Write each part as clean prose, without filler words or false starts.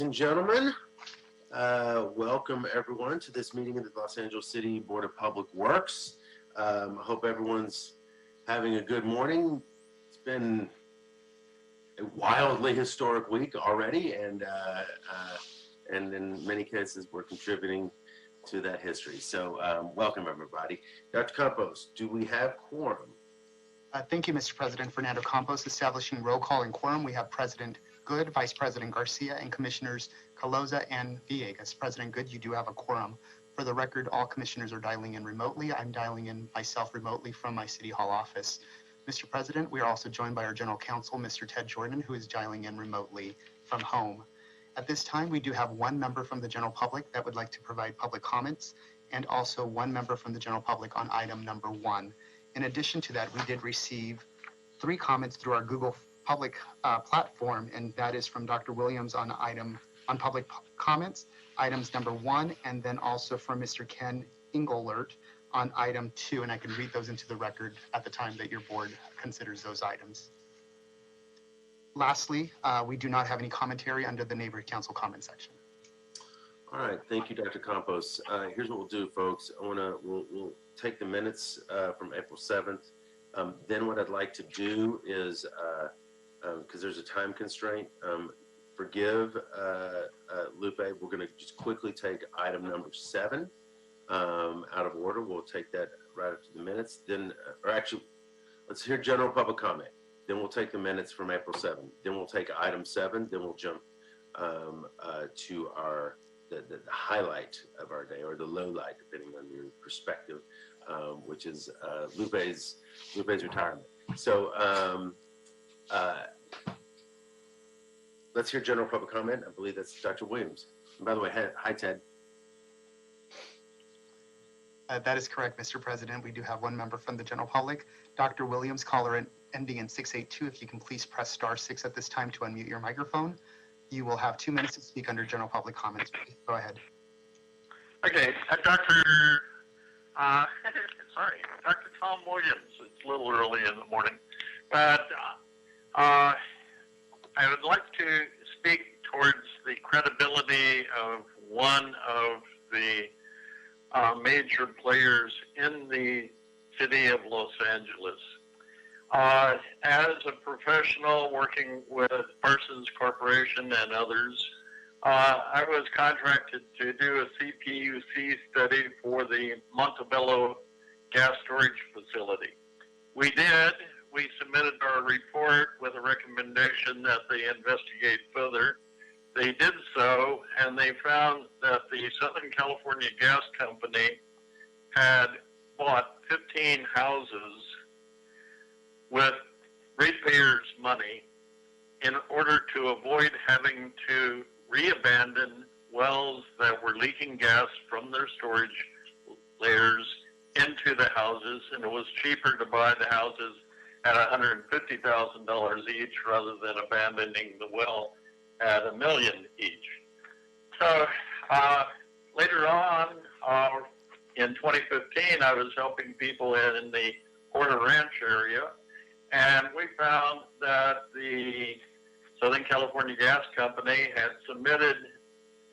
And gentlemen, welcome everyone to this meeting of the Los Angeles City Board of Public Works. I hope everyone's having a good morning. It's been a wildly historic week already, and in many cases we're contributing to that history. So welcome everybody. Dr. Campos, do we have quorum? Thank you, Mr. President. Fernando Campos, establishing roll call and quorum. We have President Good, Vice President Garcia, and Commissioners Caloza and Villegas. President Good, you do have a quorum. For the record, all commissioners are dialing in remotely. I'm dialing in myself remotely from my City Hall office. Mr. President, we are also joined by our General Counsel, Mr. Ted Jordan, who is dialing in remotely from home. At this time, we do have one member from the general public that would like to provide public comments, and also one member from the general public on item number 1. In addition to that, we did receive 3 comments through our Google public platform, and that is from Dr. Williams on public comments, items number 1, and then also from Mr. Ken Engelert on item 2, and I can read those into the record at the time that your board considers those items. Lastly, we do not have any commentary under the Neighborhood Council comment section. All right, thank you, Dr. Campos. Here's what we'll do, folks. We'll take the minutes from April 7th. Then what I'd like to do is, because there's a time constraint, forgive Lupe. We're going to just quickly take item number 7 out of order. We'll take that right after the minutes. Then, or actually, let's hear general public comment. Then we'll take the minutes from April 7th. Then we'll take item 7. Then we'll jump to our the highlight of our day, or the low light, depending on your perspective, which is Lupe's retirement. So let's hear general public comment. I believe that's Dr. Williams. And by the way, hi Ted. That is correct, Mr. President. We do have one member from the general public. Dr. Williams, caller ending in 682. If you can please press *6 at this time to unmute your microphone. You will have 2 minutes to speak under general public comments. Please go ahead. Okay, Dr. Tom Williams. It's a little early in the morning, but I would like to speak towards the credibility of one of the major players in the city of Los Angeles. As a professional working with Parsons Corporation and others, I was contracted to do a CPUC study for the Montebello gas storage facility. We did. We submitted our report with a recommendation that they investigate further. They did so, and they found that the Southern California Gas Company had bought 15 houses with ratepayers' money in order to avoid having to re-abandon wells that were leaking gas from their storage layers into the houses, and it was cheaper to buy the houses at $150,000 each rather than abandoning the well at $1 million each. So later on, in 2015, I was helping people in the Porter Ranch area, and we found that the Southern California Gas Company had submitted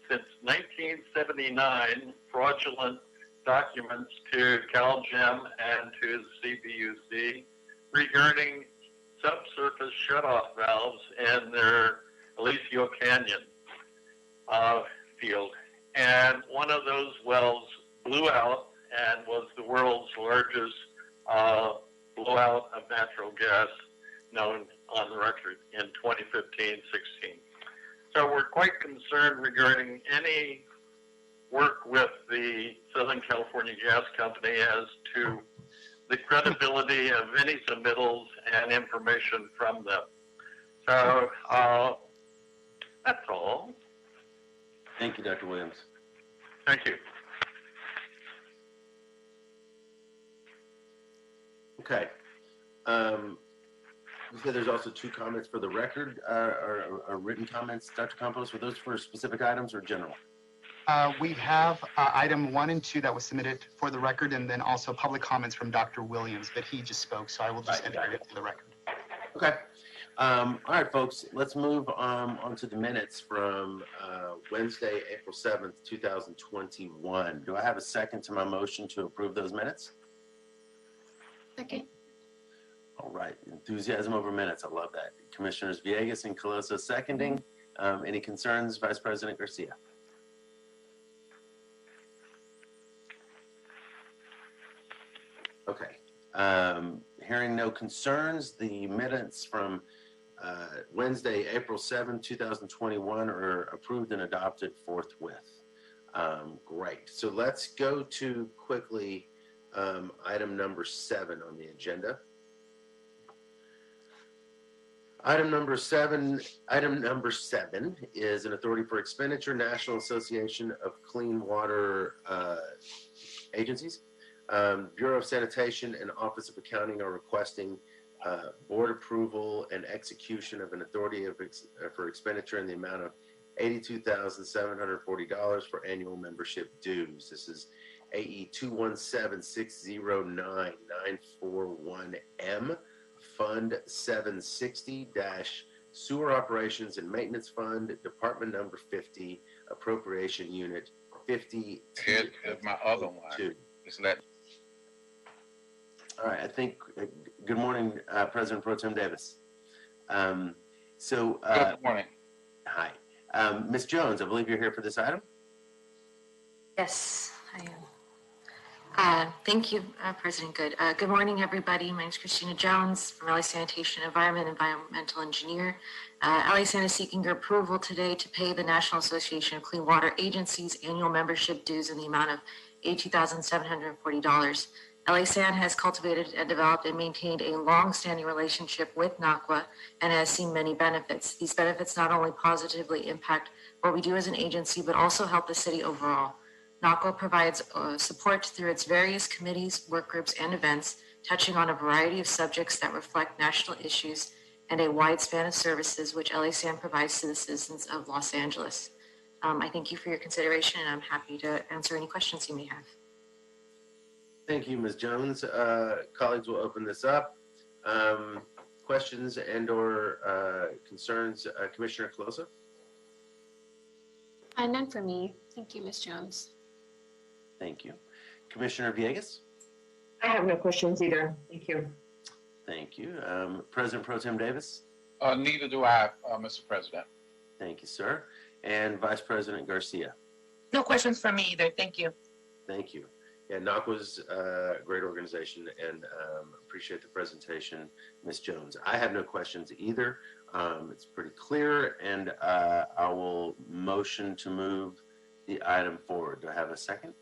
since 1979 fraudulent documents to CalGEM and to the CPUC regarding subsurface shutoff valves in their Alicio Canyon field. And one of those wells blew out and was the world's largest blowout of natural gas known on the record in 2015-16. So we're quite concerned regarding any work with the Southern California Gas Company as to the credibility of any submittals and information from them. So that's all. Thank you, Dr. Williams. Thank you. Okay. You said there's also 2 comments for the record, or written comments, Dr. Campos. Were those for specific items or general? We have item 1 and 2 that was submitted for the record, and then also public comments from Dr. Williams, but he just spoke, so I will just enter it into the record. Okay. All right, folks, let's move on to the minutes from Wednesday, April 7th, 2021. Do I have a second to my motion to approve those minutes? Second. All right, enthusiasm over minutes. I love that. Commissioners Villegas and Colosa seconding. Any concerns, Vice President Garcia? Okay. Hearing no concerns, the minutes from Wednesday, April 7, 2021 are approved and adopted forthwith. Great. So let's go to quickly item number 7 on the agenda. Item number seven is an authority for expenditure, National Association of Clean Water Agencies. Bureau of Sanitation and Office of Accounting are requesting board approval and execution of an authority for expenditure in the amount of $82,740 for annual membership dues. This is AE 217609941M, Fund 760 Sewer Operations and Maintenance Fund, Department number 50, Appropriation Unit 50. Here's my other one. Just let. All right, I think, good morning, President Pro Tem Davis. Good morning. Hi. Ms. Jones, I believe you're here for this item. Yes, I am. Thank you, President Good. Good morning, everybody. My name is Christina Jones from LA Sanitation Environmental Engineer. LA San is seeking your approval today to pay the National Association of Clean Water Agencies annual membership dues in the amount of $82,740. LA San has cultivated and developed and maintained a long-standing relationship with NACWA and has seen many benefits. These benefits not only positively impact what we do as an agency, but also help the city overall. NACWA provides support through its various committees, work groups, and events, touching on a variety of subjects that reflect national issues and a wide span of services which LA San provides to the citizens of Los Angeles. I thank you for your consideration, and I'm happy to answer any questions you may have. Thank you, Ms. Jones. Colleagues will open this up. Questions and or concerns, Commissioner Colosa? None for me. Thank you, Ms. Jones. Thank you. Commissioner Villegas? I have no questions either. Thank you. Thank you. President Pro Tem Davis? Neither do I, Mr. President. Thank you, sir. And Vice President Garcia? No questions from me either. Thank you. Thank you. Yeah, NACWA's a great organization, and appreciate the presentation, Ms. Jones. I have no questions either. It's pretty clear, and I will motion to move the item forward. Do I have a second?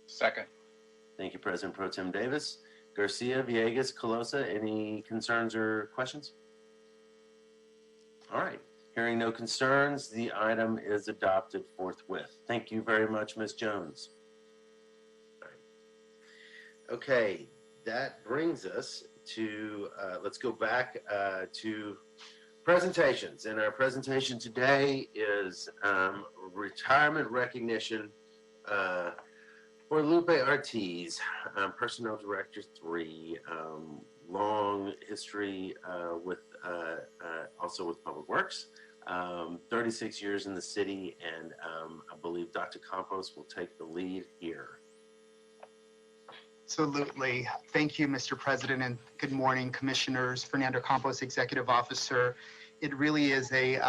Second. Thank you, President Pro Tem Davis. Garcia, Villegas, Colosa, any concerns or questions? All right. Hearing no concerns, the item is adopted forthwith. Thank you very much, Ms. Jones. All right. Okay, that brings us to, let's go back to presentations. And our presentation today is retirement recognition for Lupe Ortiz, Personnel Director 3, long history with also with Public Works, 36 years in the city, and I believe Dr. Campos will take the lead here. Absolutely. Thank you, Mr. President, and good morning, Commissioners. Fernando Campos, Executive Officer. It really is a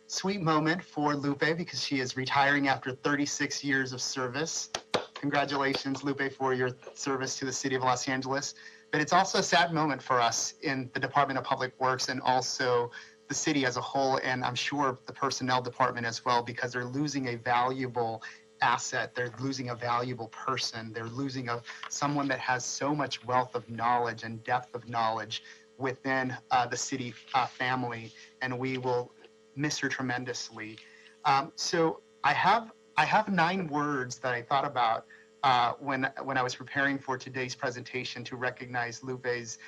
sweet moment for Lupe because she is retiring after 36 years of service. Congratulations, Lupe, for your service to the City of Los Angeles. But it's also a sad moment for us in the Department of Public Works and also the city as a whole, and I'm sure the Personnel Department as well, because they're losing a valuable asset. They're losing a valuable person. They're losing someone that has so much wealth of knowledge and depth of knowledge within the city family, and we will miss her tremendously. So I have 9 words that I thought about when I was preparing for today's presentation to recognize Lupe's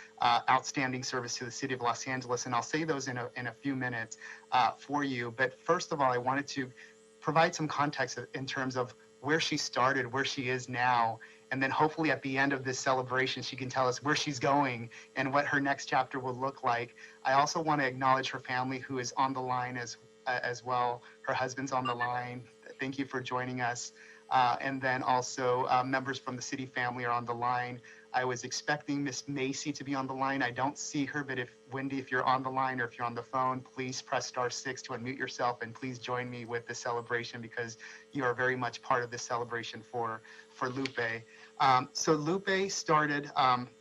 outstanding service to the City of Los Angeles, and I'll say those in a few minutes for you. But first of all, I wanted to provide some context in terms of where she started, where she is now, And then hopefully at the end of this celebration, she can tell us where she's going and what her next chapter will look like. I also want to acknowledge her family who is on the line as well. Her husband's on the line. Thank you for joining us. And then also members from the city family are on the line. I was expecting Miss Macy to be on the line. I don't see her, but if Wendy, if you're on the line or if you're on the phone, please press *6 to unmute yourself and please join me with the celebration because you are very much part of this celebration for Lupe. So Lupe started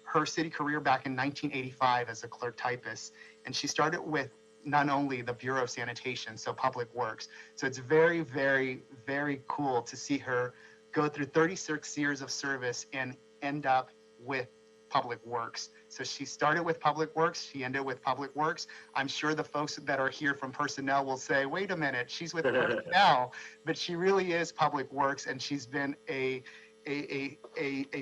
her city career back in 1985 as a clerk typist, and she started with not only the Bureau of Sanitation, so Public Works. So it's very, very, very cool to see her go through 36 years of service and end up with Public Works. So she started with Public Works, she ended with Public Works. I'm sure the folks that are here from personnel will say, wait a minute, she's with personnel, but she really is Public Works, and she's been a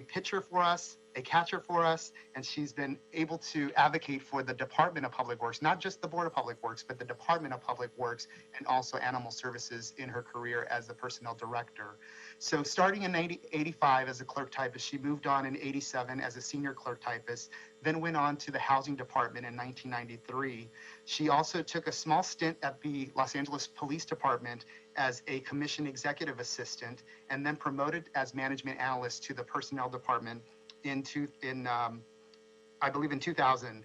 pitcher for us, a catcher for us, and she's been able to advocate for the Department of Public Works, not just the Board of Public Works, but the Department of Public Works and also Animal Services in her career as the personnel director. So starting in 1985 as a clerk typist, she moved on in 87 as a senior clerk typist, then went on to the Housing Department in 1993. She also took a small stint at the Los Angeles Police Department as a commission executive assistant, and then promoted as management analyst to the Personnel Department I believe in 2000.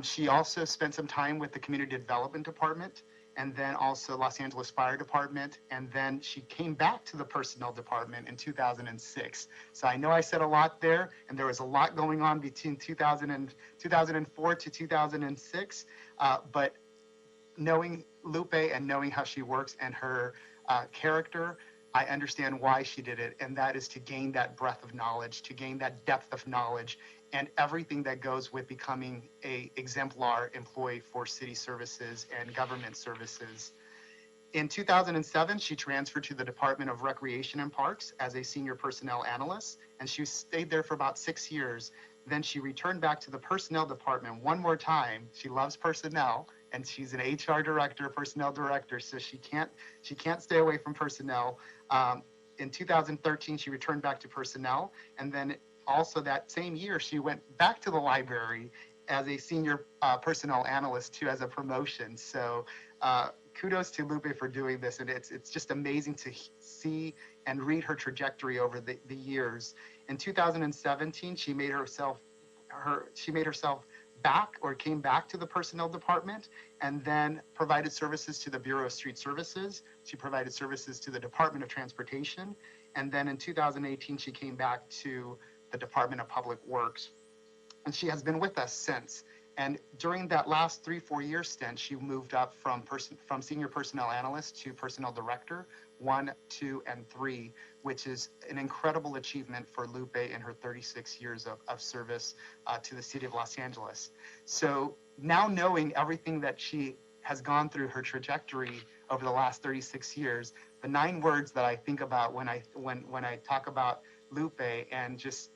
She also spent some time with the Community Development Department, and then also Los Angeles Fire Department, and then she came back to the Personnel Department in 2006. So I know I said a lot there, and there was a lot going on between 2004 to 2006, but knowing Lupe and knowing how she works and her character, I understand why she did it, and that is to gain that breadth of knowledge, to gain that depth of knowledge, and everything that goes with becoming an exemplar employee for city services and government services. In 2007, she transferred to the Department of Recreation and Parks as a senior personnel analyst, and she stayed there for about 6 years. Then she returned back to the Personnel Department one more time. She loves personnel, and she's an HR director, personnel director, so she can't stay away from personnel. In 2013, she returned back to personnel, and then also that same year, she went back to the library as a senior personnel analyst too, as a promotion. So kudos to Lupe for doing this, and it's just amazing to see and read her trajectory over the years. In 2017, she made herself back, or came back to the Personnel Department, and then provided services to the Bureau of Street Services. She provided services to the Department of Transportation, and then in 2018 she came back to the Department of Public Works, and she has been with us since. And during that last 3-4 year stint, she moved up from senior personnel analyst to personnel director 1, 2, and 3, which is an incredible achievement for Lupe in her 36 years of service to the city of Los Angeles. So now knowing everything that she has gone through, her trajectory over the last 36 years, the 9 words that I think about when I talk about Lupe and just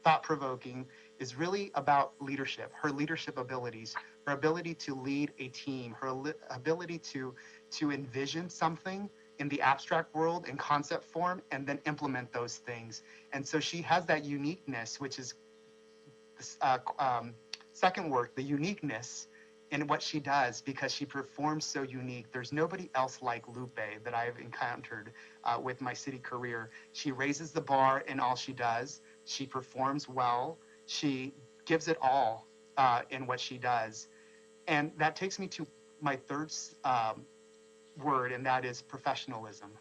thought-provoking is really about leadership, her leadership abilities, her ability to lead a team, her ability to envision something in the abstract world in concept form and then implement those things. And so she has that uniqueness, which is second word, the uniqueness in what she does, because she performs so unique. There's nobody else like Lupe that I've encountered with my city career. She raises the bar in all she does. She performs well. She gives it all in what she does. And that takes me to my third word, and that is professionalism.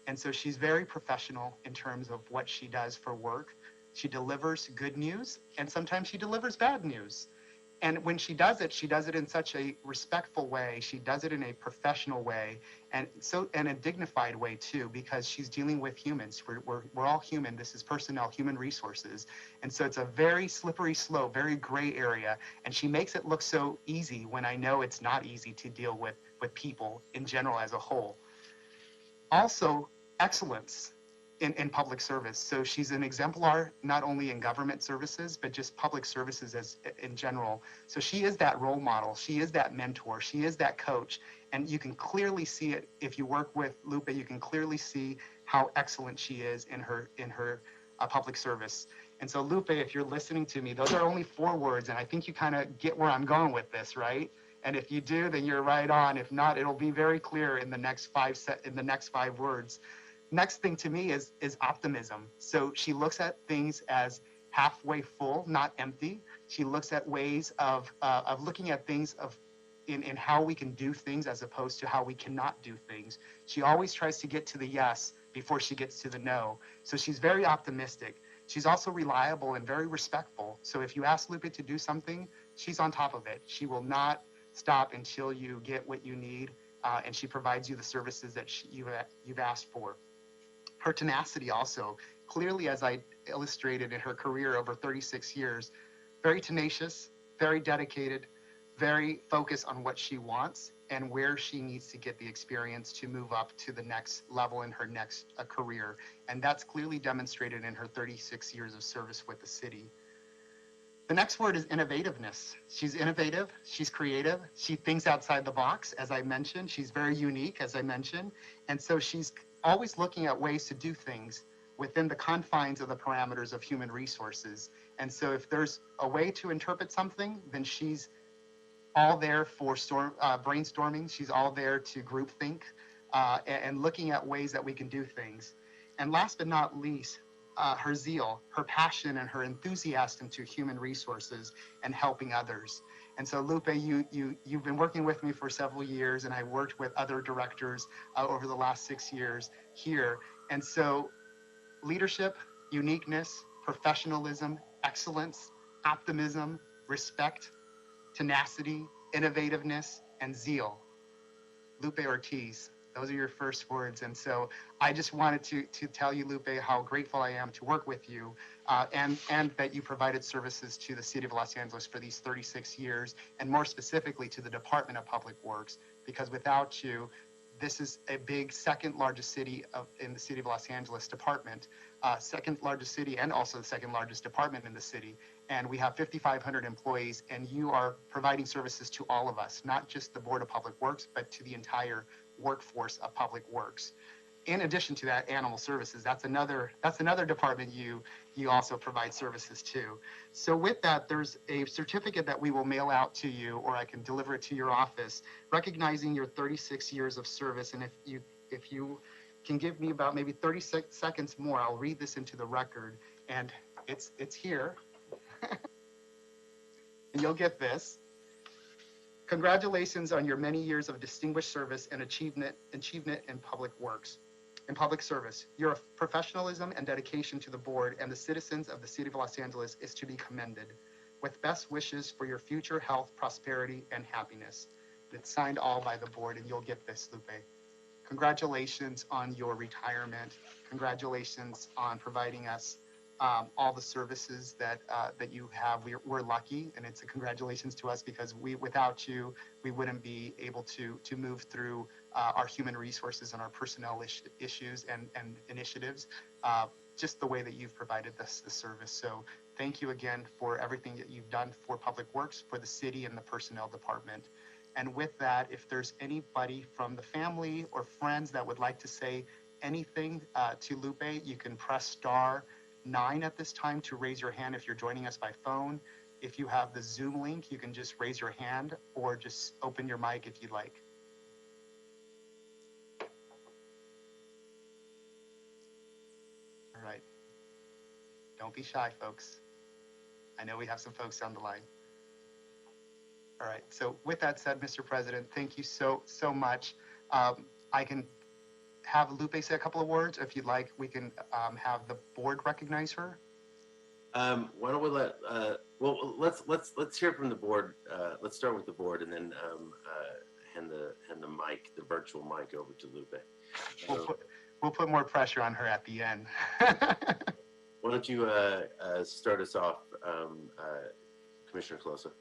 And so she's very professional in terms of what she does for work. She delivers good news, and sometimes she delivers bad news. And when she does it in such a respectful way. She does it in a professional way, and a dignified way too, because she's dealing with humans. We're all human. This is personnel, human resources, and so it's a very slippery slope, very gray area. And she makes it look so easy when I know it's not easy to deal with people in general as a whole. Also, excellence in public service. So she's an exemplar, not only in government services, but just public services in general. So she is that role model. She is that mentor. She is that coach. And you can clearly see it if you work with Lupe. You can clearly see how excellent she is in her public service. And so Lupe, if you're listening to me, those are only 4 words, and I think you kind of get where I'm going with this, right? And if you do, then you're right on. If not, it'll be very clear in the next 5 words. Next thing to me is optimism. So she looks at things as halfway full, not empty. She looks at ways of looking at things in how we can do things as opposed to how we cannot do things. She always tries to get to the yes before she gets to the no. So she's very optimistic. She's also reliable and very respectful. So if you ask Lupe to do something, she's on top of it. She will not stop until you get what you need, and she provides you the services that you've asked for. Her tenacity also, clearly as I illustrated in her career over 36 years, very tenacious, very dedicated, very focused on what she wants and where she needs to get the experience to move up to the next level in her next career. And that's clearly demonstrated in her 36 years of service with the city. The next word is innovativeness. She's innovative, she's creative, she thinks outside the box, as I mentioned. She's very unique, as I mentioned. And so she's always looking at ways to do things within the confines of the parameters of human resources. And so if there's a way to interpret something, then she's all there for brainstorming. She's all there to groupthink and looking at ways that we can do things. And last but not least, her zeal, her passion, and her enthusiasm to human resources and helping others. And so, Lupe, you've been working with me for several years, and I worked with other directors over the last 6 years here. And so, leadership, uniqueness, professionalism, excellence, optimism, respect, tenacity, innovativeness, and zeal. Lupe Ortiz, those are your first words. And so I just wanted to tell you, Lupe, how grateful I am to work with you and that you provided services to the city of Los Angeles for these 36 years, and more specifically to the Department of Public Works, because without you, this is a big second largest city in the city of Los Angeles department, second largest city and also the second largest department in the city. And we have 5,500 employees, and you are providing services to all of us, not just the Board of Public Works, but to the entire workforce of Public Works. In addition to that, animal services, that's another department you also provide services to. So with that, there's a certificate that we will mail out to you, or I can deliver it to your office, recognizing your 36 years of service. And if you can give me about maybe 36 seconds more, I'll read this into the record, and it's here. And you'll get this. Congratulations on your many years of distinguished service and achievement in public works. In public service, your professionalism and dedication to the board and the citizens of the city of Los Angeles is to be commended. With best wishes for your future health, prosperity, and happiness. It's signed all by the board, and you'll get this, Lupe. Congratulations on your retirement. Congratulations on providing us all the services that you have. We're lucky, and it's a congratulations to us, because without you, we wouldn't be able to move through our human resources and our personnel issues and initiatives, just the way that you've provided this service. So thank you again for everything that you've done for Public Works, for the city, and the personnel department. And with that, if there's anybody from the family or friends that would like to say anything to Lupe, you can press *9 at this time to raise your hand if you're joining us by phone. If you have the Zoom link, you can just raise your hand or just open your mic if you'd like. All right. Don't be shy, folks. I know we have some folks on the line. All right. So with that said, Mr. President, thank you so much. I can have Lupe say a couple of words. If you'd like, we can have the board recognize her. Why don't we let's hear from the board. Let's start with the board, and then hand the mic, the virtual mic, over to Lupe. We'll put more pressure on her at the end. Why don't you start us off, Commissioner Closa?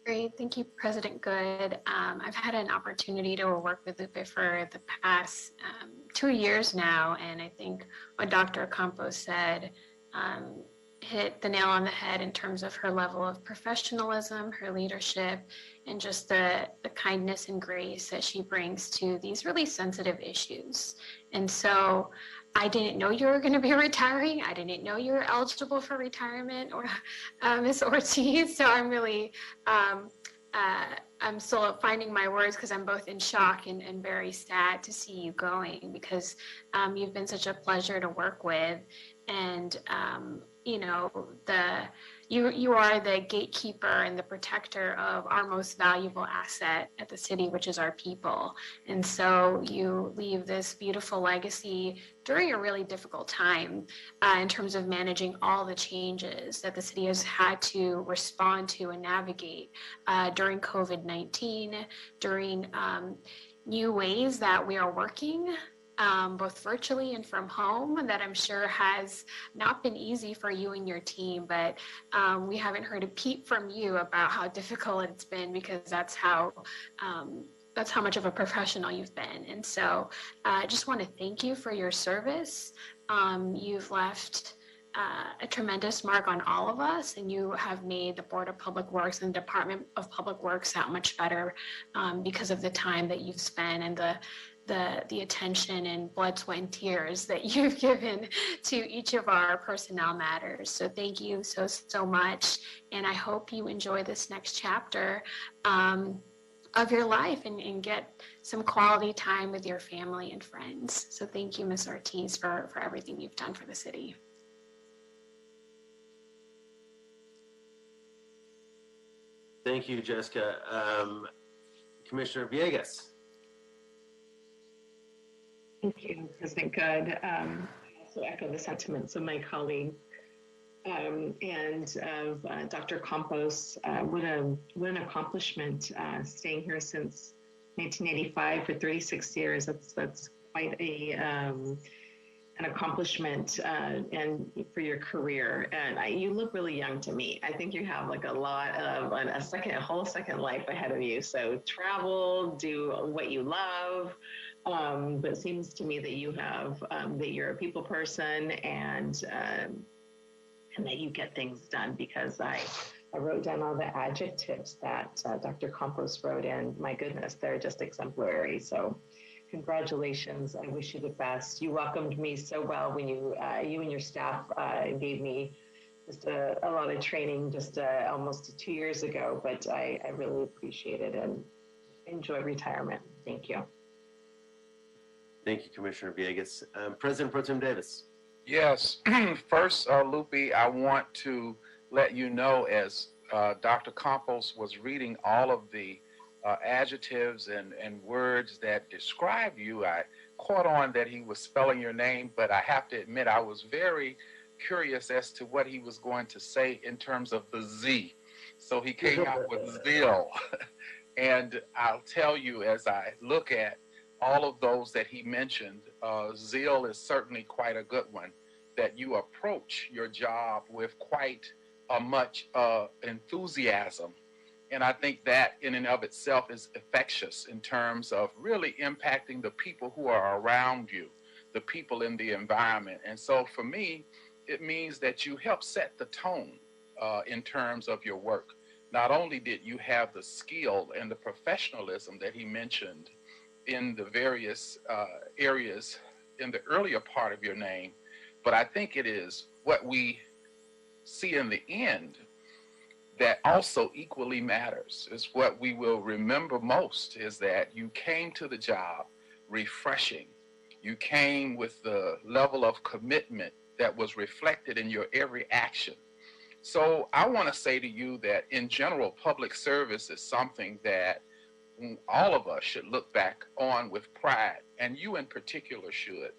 Great. Thank you, President Good. I've had an opportunity to work with Lupe for the past 2 years now, and I think what Dr. Campos said hit the nail on the head in terms of her level of professionalism, her leadership, and just the kindness and grace that she brings to these really sensitive issues. And so I didn't know you were going to be retiring. I didn't know you were eligible for retirement, or Ms. Ortiz. So I'm really, I'm still finding my words because I'm both in shock and very sad to see you going, because you've been such a pleasure to work with. And, you know, you are the gatekeeper and the protector of our most valuable asset at the city, which is our people. And so you leave this beautiful legacy during a really difficult time in terms of managing all the changes that the city has had to respond to and navigate during COVID-19, during new ways that we are working, both virtually and from home, that I'm sure has not been easy for you and your team, but we haven't heard a peep from you about how difficult it's been, because that's how much of a professional you've been. And so I just want to thank you for your service. You've left a tremendous mark on all of us, and you have made the Board of Public Works and the Department of Public Works that much better because of the time that you've spent and the attention and blood, sweat, and tears that you've given to each of our personnel matters. So thank you so much. And I hope you enjoy this next chapter of your life and get some quality time with your family and friends. So thank you, Ms. Ortiz, for everything you've done for the city. Thank you, Jessica. Commissioner Villegas. Thank you, President Good. I also echo the sentiments of my colleague and of Dr. Campos. What an accomplishment, staying here since 1985 for 36 years. That's quite an accomplishment and for your career. And you look really young to me. I think you have like a lot of a whole second life ahead of you. So travel, do what you love. But it seems to me that you have that you're a people person and that you get things done, because I wrote down all the adjectives that Dr. Campos wrote, and my goodness, they're just exemplary. So congratulations. I wish you the best. You welcomed me so well when you and your staff gave me just a lot of training just almost 2 years ago, but I really appreciate it and enjoy retirement. Thank you. Thank you, Commissioner Villegas. President Pro Tem Davis. Yes. First, Lupe, I want to let you know, as Dr. Campos was reading all of the adjectives and words that describe you, I caught on that he was spelling your name, but I have to admit I was very curious as to what he was going to say in terms of the Z. So he came out with zeal. And I'll tell you, as I look at all of those that he mentioned, zeal is certainly quite a good one, that you approach your job with quite a much enthusiasm. And I think that in and of itself is infectious in terms of really impacting the people who are around you, the people in the environment. And so for me, it means that you help set the tone in terms of your work. Not only did you have the skill and the professionalism that he mentioned in the various areas in the earlier part of your name, but I think it is what we see in the end that also equally matters. Is what we will remember most is that you came to the job refreshing. You came with the level of commitment that was reflected in your every action. So I want to say to you that in general, public service is something that all of us should look back on with pride, and you in particular should.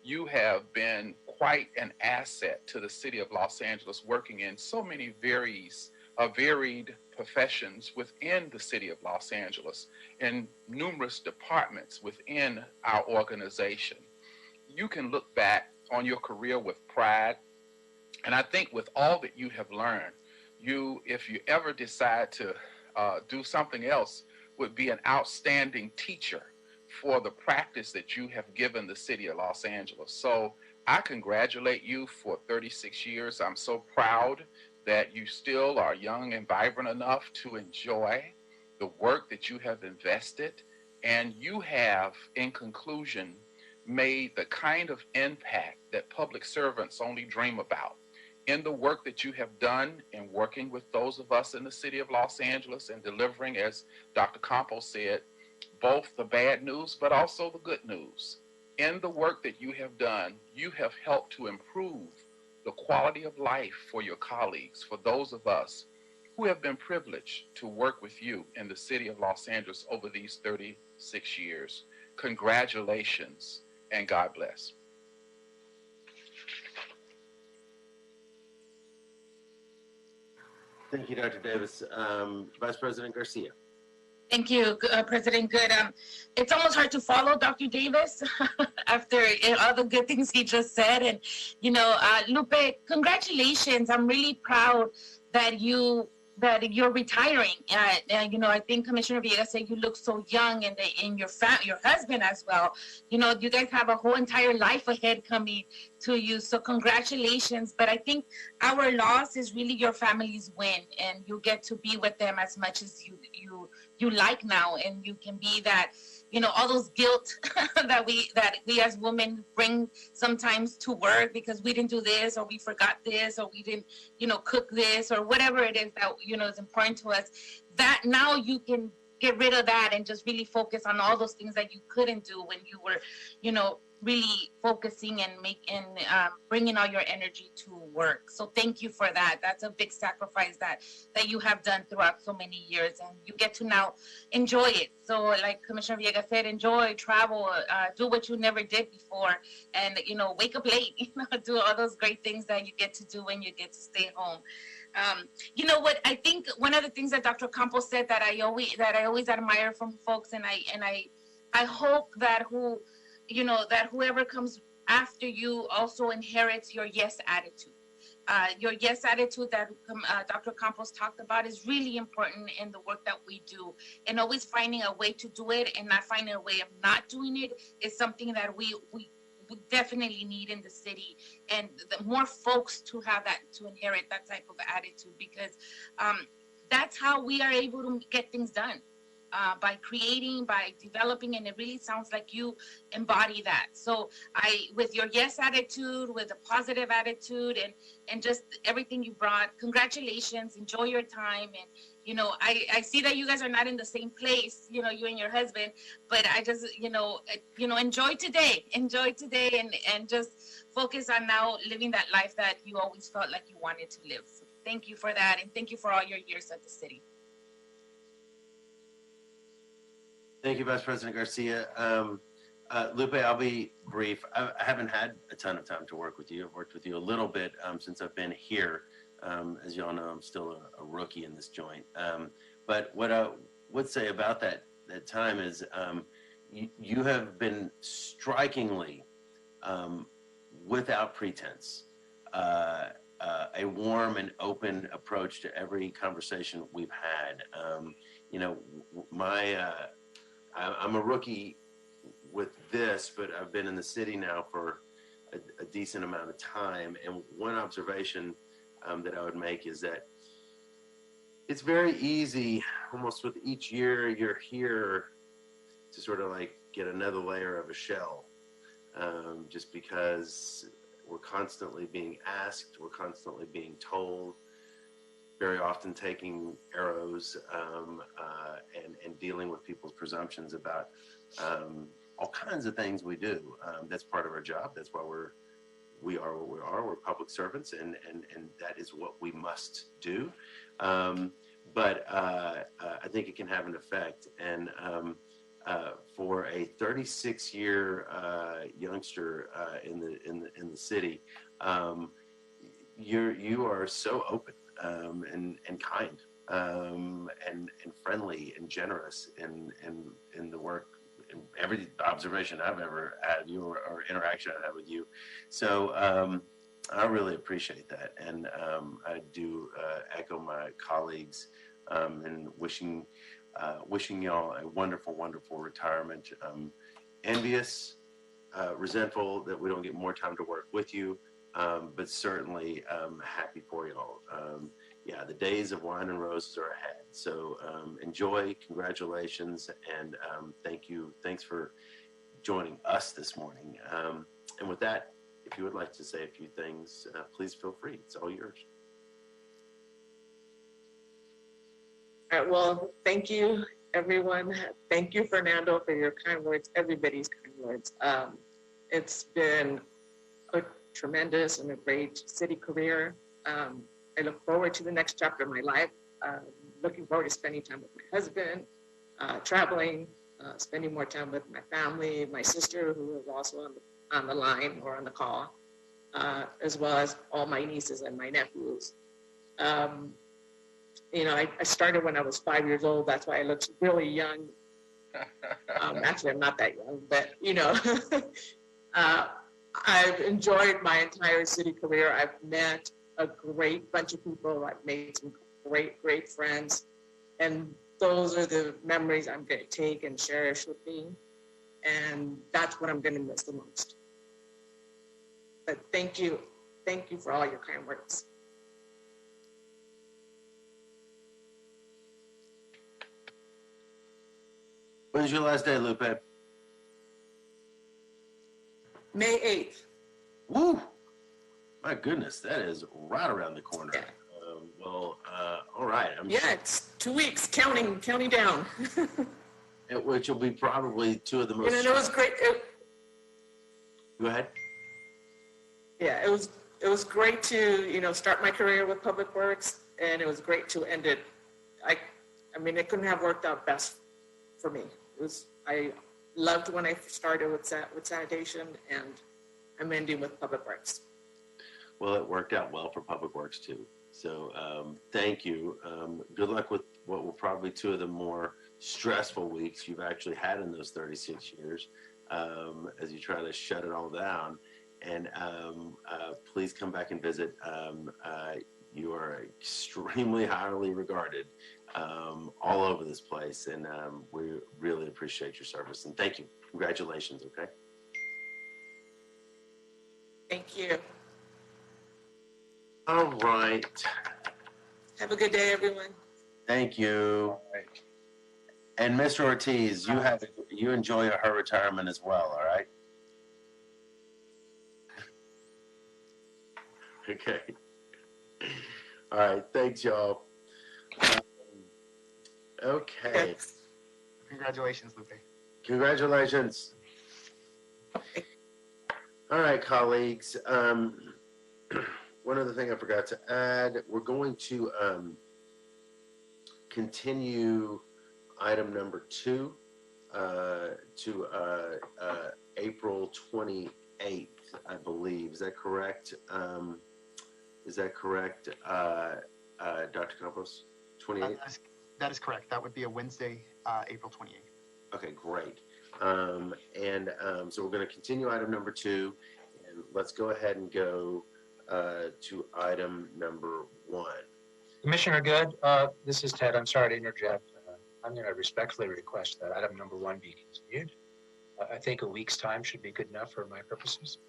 You have been quite an asset to the city of Los Angeles, working in so many varied professions within the city of Los Angeles in numerous departments within our organization. You can look back on your career with pride, and I think with all that you have learned, if you ever decide to do something else, would be an outstanding teacher for the practice that you have given the city of Los Angeles. So I congratulate you for 36 years. I'm so proud that you still are young and vibrant enough to enjoy the work that you have invested. And you have, in conclusion, made the kind of impact that public servants only dream about. In the work that you have done in working with those of us in the city of Los Angeles and delivering, as Dr. Campos said, both the bad news, but also the good news. In the work that you have done, you have helped to improve the quality of life for your colleagues, for those of us who have been privileged to work with you in the city of Los Angeles over these 36 years. Congratulations and God bless. Thank you, Dr. Davis. Vice President Garcia. Thank you, President Good. It's almost hard to follow Dr. Davis after all the good things he just said. And, Lupe, congratulations. I'm really proud that you're retiring. I think Commissioner Villegas said you look so young, and your husband as well. You guys have a whole entire life ahead coming to you. So congratulations. But I think our loss is really your family's win, and you get to be with them as much as you like now, and you can be that, all those guilt that we as women bring sometimes to work because we didn't do this, or we forgot this, or we didn't, cook this, or whatever it is that, is important to us, that now you can get rid of that and just really focus on all those things that you couldn't do when you were, really focusing and bringing all your energy to work. So thank you for that. That's a big sacrifice that you have done throughout so many years, and you get to now enjoy it. So like Commissioner Villegas said, enjoy, travel, do what you never did before, and wake up late, do all those great things that you get to do when you get to stay home. What I think one of the things that Dr. Campos said that I always admire from folks, and I hope that whoever comes after you also inherits your yes attitude. Your yes attitude that Dr. Campos talked about is really important in the work that we do, and always finding a way to do it and not finding a way of not doing it is something that we definitely need in the city, and the more folks to have that, to inherit that type of attitude, because that's how we are able to get things done. By creating, by developing, and it really sounds like you embody that. So with your yes attitude, with a positive attitude, and just everything you brought, congratulations, enjoy your time. And, I see that you guys are not in the same place, you and your husband, but I just, enjoy today and just focus on now living that life that you always felt like you wanted to live. So thank you for that. And thank you for all your years at the city. Thank you, Vice President Garcia. Lupe, I'll be brief. I haven't had a ton of time to work with you. I've worked with you a little bit since I've been here. As you all know, I'm still a rookie in this joint. But what I would say about that time is you have been strikingly, without pretense, a warm and open approach to every conversation we've had. I'm a rookie with this, but I've been in the city now for a decent amount of time. And one observation that I would make is that it's very easy, almost with each year you're here, to sort of like get another layer of a shell, just because we're constantly being asked, we're constantly being told, very often taking arrows and dealing with people's presumptions about all kinds of things we do. That's part of our job. That's why we are what we are. We're public servants, and that is what we must do. But I think it can have an effect. And for a 36-year youngster in the city, you are so open. And kind, and friendly and generous in the work, in every observation I've ever had you or interaction I've had with you. So I really appreciate that, and I do echo my colleagues in wishing y'all a wonderful, wonderful retirement. Envious, resentful that we don't get more time to work with you. But certainly happy for y'all. The days of wine and roses are ahead. So enjoy, congratulations, and thank you. Thanks for joining us this morning. And with that, if you would like to say a few things, please feel free. It's all yours. All right, well, thank you, everyone. Thank you, Fernando, for your kind words, everybody's kind words. It's been a tremendous and a great city career. I look forward to the next chapter of my life. Looking forward to spending time with my husband, traveling, spending more time with my family, my sister, who is also on the line or on the call, as well as all my nieces and my nephews. I started when I was 5 years old. That's why I look really young. Actually, I'm not that young, but I've enjoyed my entire city career. I've met a great bunch of people. I've made some great friends. And those are the memories I'm going to take and cherish with me. And that's what I'm going to miss the most. But thank you for all your kind words. When's your last day, Lupe? May 8th. Woo! My goodness, that is right around the corner. Yeah. All right. It's 2 weeks, counting down. Which will be probably two of the most. And it was great. Go ahead. Yeah, it was great to start my career with Public Works, and it was great to end it. I mean, it couldn't have worked out best for me. I loved when I started with sanitation, and I'm ending with Public Works. Well, it worked out well for Public Works too. So thank you. Good luck with what will probably two of the more stressful weeks you've actually had in those 36 years as you try to shut it all down. And please come back and visit. You are extremely highly regarded all over this place, and we really appreciate your service. And thank you. Congratulations, okay? Thank you. All right. Have a good day, everyone. Thank you. And Mr. Ortiz, you enjoy her retirement as well, all right? Okay. All right. Thanks, y'all. Okay. Congratulations, Lupe. Congratulations. All right, colleagues. One other thing I forgot to add, we're going to continue item number 2 to April 28th, I believe. Is that correct? Dr. Campos? 28th? That is correct. That would be a Wednesday, April 28th. Okay, great. So we're going to continue item number 2, and let's go ahead and go to item number 1. Commissioner Good, this is Ted. I'm sorry to interject. I'm going to respectfully request that item number 1 be continued. I think a week's time should be good enough for my purposes.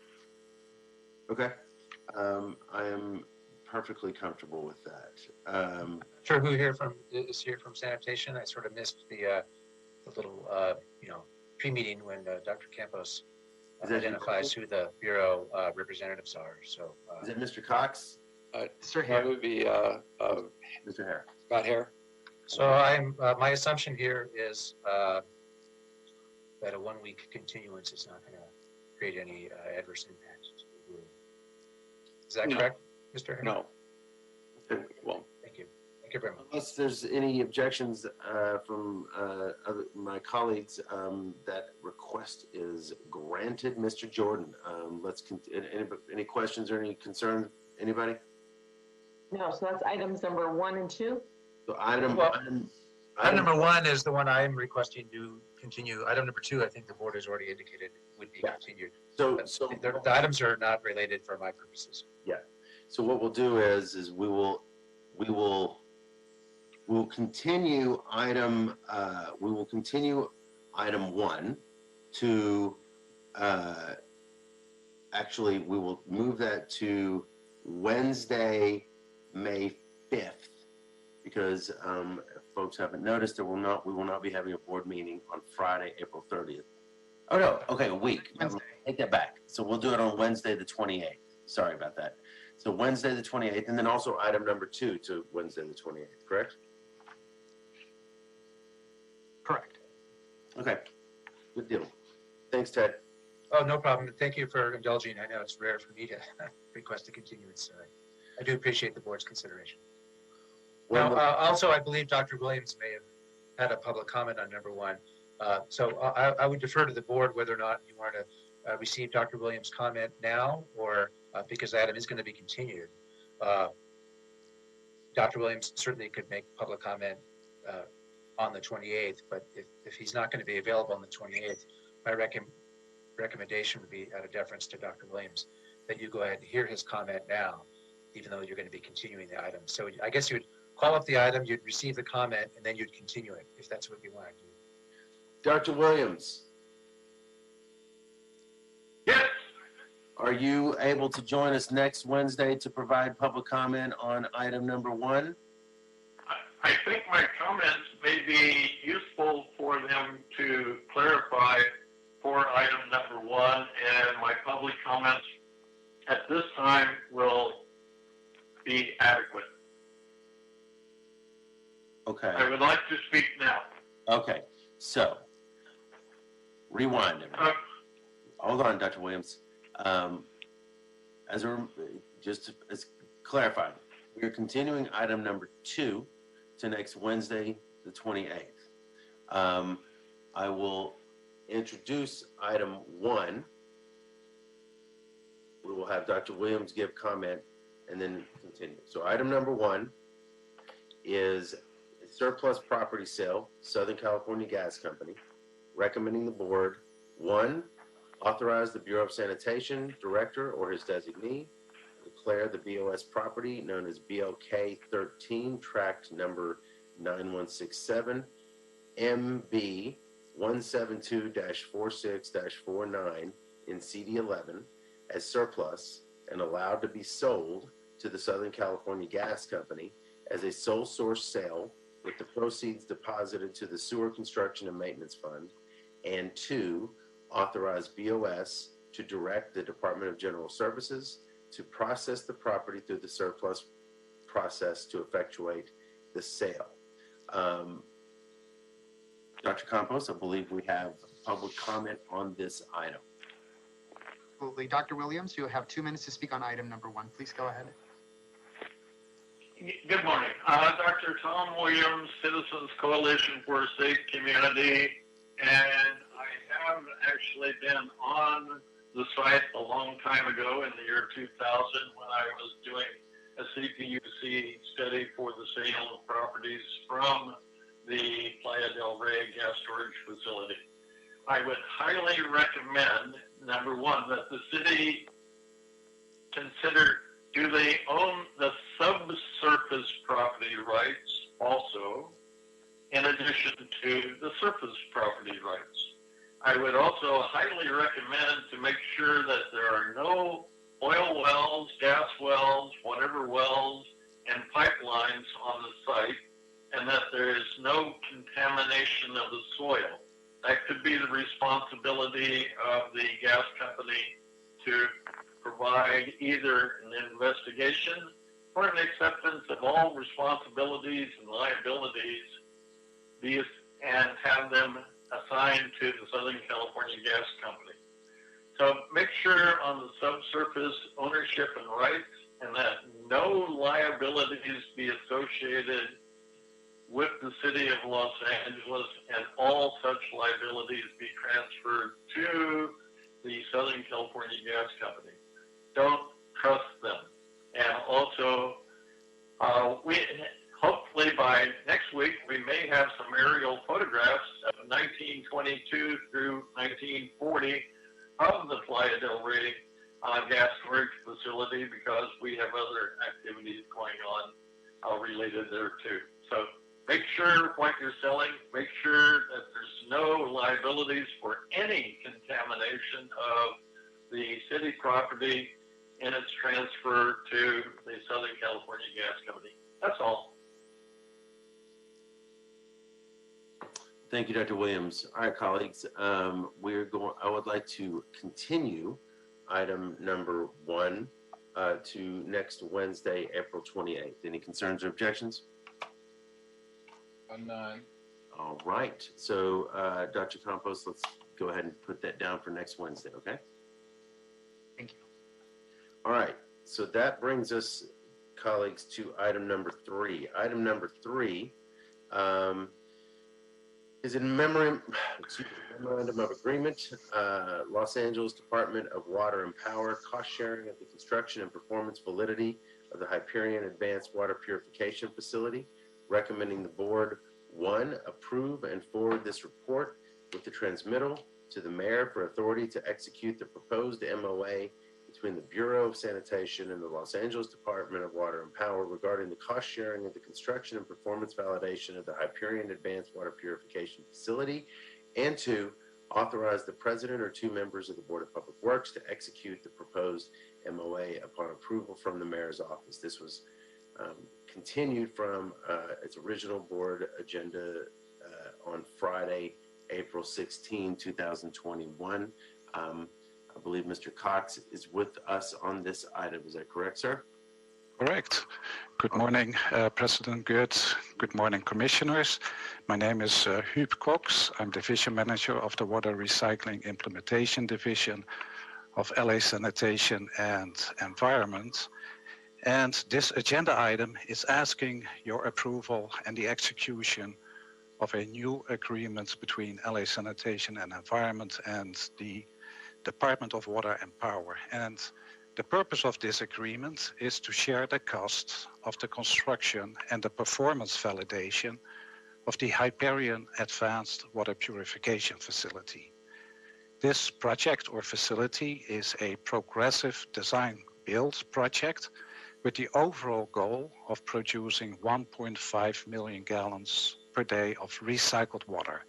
Okay. I am perfectly comfortable with that. Sure who is here from sanitation. I sort of missed the little, pre-meeting when Dr. Campos identifies who the Bureau representatives are. So is it Mr. Cox? Mr. Hare. That would be Mr. Hare. Scott Hare. So my assumption here is that a 1-week continuance is not going to create any adverse impact to the rule. Is that correct, Mr. Hare? No. Well, Thank you. Thank you very much. Unless there's any objections from my colleagues, that request is granted. Mr. Jordan, any questions or any concerns? Anybody? No, so that's items number 1 and 2? So Item number 1 is the one I am requesting to continue. Item number 2, I think the board has already indicated would be continued. So The items are not related for my purposes. yeah. So what we'll do is we will continue item 1 to actually we will move that to Wednesday, May 5th, because if folks haven't noticed, we will not be having a board meeting on Friday, April 30th. Oh, no, okay, a week. Wednesday. Take that back. So we'll do it on Wednesday, the 28th. Sorry about that. So Wednesday, the 28th, and then also item number 2 to Wednesday, the 28th, correct? Correct. Okay, good deal. Thanks, Ted. Oh, no problem. Thank you for indulging. I know it's rare for me to request a continuance. I do appreciate the board's consideration. Now, also, I believe Dr. Williams may have had a public comment on number 1. So I would defer to the board whether or not you want to receive Dr. Williams' comment now, or because the item is going to be continued. Dr. Williams certainly could make public comment on the 28th, but if he's not going to be available on the 28th, my recommendation would be, out of deference to Dr. Williams, that you go ahead and hear his comment now, even though you're going to be continuing the item. So I guess you would call up the item, you'd receive the comment, and then you'd continue it, if that's what you want to do. Dr. Williams. Yes. Are you able to join us next Wednesday to provide public comment on item number 1? I think my comments may be useful for them to clarify for item number 1, and my public comments at this time will be adequate. Okay. I would like to speak now. Okay. So, rewind. Hold on, Dr. Williams. Just as clarified, we're continuing item number 2 to next Wednesday, the 28th. I will introduce item 1. We will have Dr. Williams give comment and then continue. So item number 1 is a surplus property sale, Southern California Gas Company, recommending the board, 1, authorize the Bureau of Sanitation Director or his designee declare the BOS property known as BLK 13, tract number 9167, MB 172-46-49 in CD 11 as surplus and allowed to be sold to the Southern California Gas Company as a sole source sale with the proceeds deposited to the Sewer Construction and Maintenance Fund, and 2, authorize BOS to direct the Department of General Services to process the property through the surplus process to effectuate the sale. Dr. Campos, I believe we have public comment on this item. Absolutely. Dr. Williams, you have 2 minutes to speak on item number 1. Please go ahead. Good morning. Dr. Tom Williams, Citizens Coalition for a Safe Community, and I have actually been on the site a long time ago in the year 2000 when I was doing a CPUC study for the sale of properties from the Playa del Rey gas storage facility. I would highly recommend, number 1, that the city consider, do they own the subsurface property rights also, in addition to the surface property rights? I would also highly recommend to make sure that there are no oil wells, gas wells, whatever wells, and pipelines on the site, and that there is no contamination of the soil. That could be the responsibility of the gas company to provide either an investigation or an acceptance of all responsibilities and liabilities and have them assigned to the Southern California Gas Company. So make sure on the subsurface ownership and rights, and that no liabilities be associated with the city of Los Angeles, and all such liabilities be transferred to the Southern California Gas Company. Don't trust them. And also, hopefully by next week, we may have some aerial photographs of 1922 through 1940 of the Playa del Rey gas storage facility, because we have other activities going on related there too. So make sure what you're selling, make sure that there's no liabilities for any contamination of the city property in its transfer to the Southern California Gas Company. That's all. Thank you, Dr. Williams. All right, colleagues, I would like to continue item number 1 to next Wednesday, April 28th. Any concerns or objections? None. All right. So, Dr. Campos, let's go ahead and put that down for next Wednesday, okay? Thank you. All right. So that brings us, colleagues, to item number 3. Item number 3 is a memorandum of agreement, Los Angeles Department of Water and Power, cost sharing of the construction and performance validity of the Hyperion Advanced Water Purification Facility, recommending the board, 1, approve and forward this report with the transmittal to the mayor for authority to execute the proposed MOA between the Bureau of Sanitation and the Los Angeles Department of Water and Power regarding the cost sharing of the construction and performance validation of the Hyperion Advanced Water Purification Facility, and 2, authorize the president or 2 members of the Board of Public Works to execute the proposed MOA upon approval from the mayor's office. This was continued from its original board agenda on Friday, April 16, 2021. I believe Mr. Cox is with us on this item. Is that correct, sir? Correct. Good morning, President Good. Good morning, commissioners. My name is Huub Cox. I'm Division Manager of the Water Recycling Implementation Division of LA Sanitation and Environment. And this agenda item is asking your approval and the execution of a new agreement between LA Sanitation and Environment and the Department of Water and Power. And the purpose of this agreement is to share the costs of the construction and the performance validation of the Hyperion Advanced Water Purification Facility. This project or facility is a progressive design-build project with the overall goal of producing 1.5 million gallons per day of recycled water.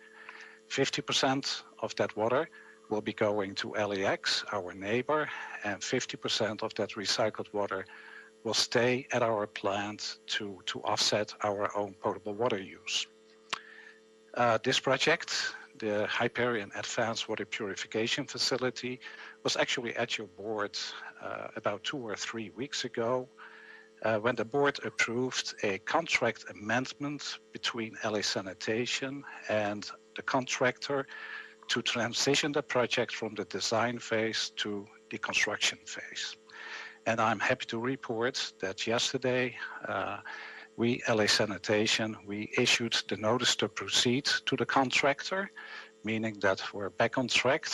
50% of that water will be going to LAX, our neighbor, and 50% of that recycled water will stay at our plant to offset our own potable water use. This project, the Hyperion Advanced Water Purification Facility, was actually at your board about 2 or 3 weeks ago when the board approved a contract amendment between LA Sanitation and the contractor to transition the project from the design phase to the construction phase. And I'm happy to report that yesterday, we, LA Sanitation, we issued the notice to proceed to the contractor, meaning that we're back on track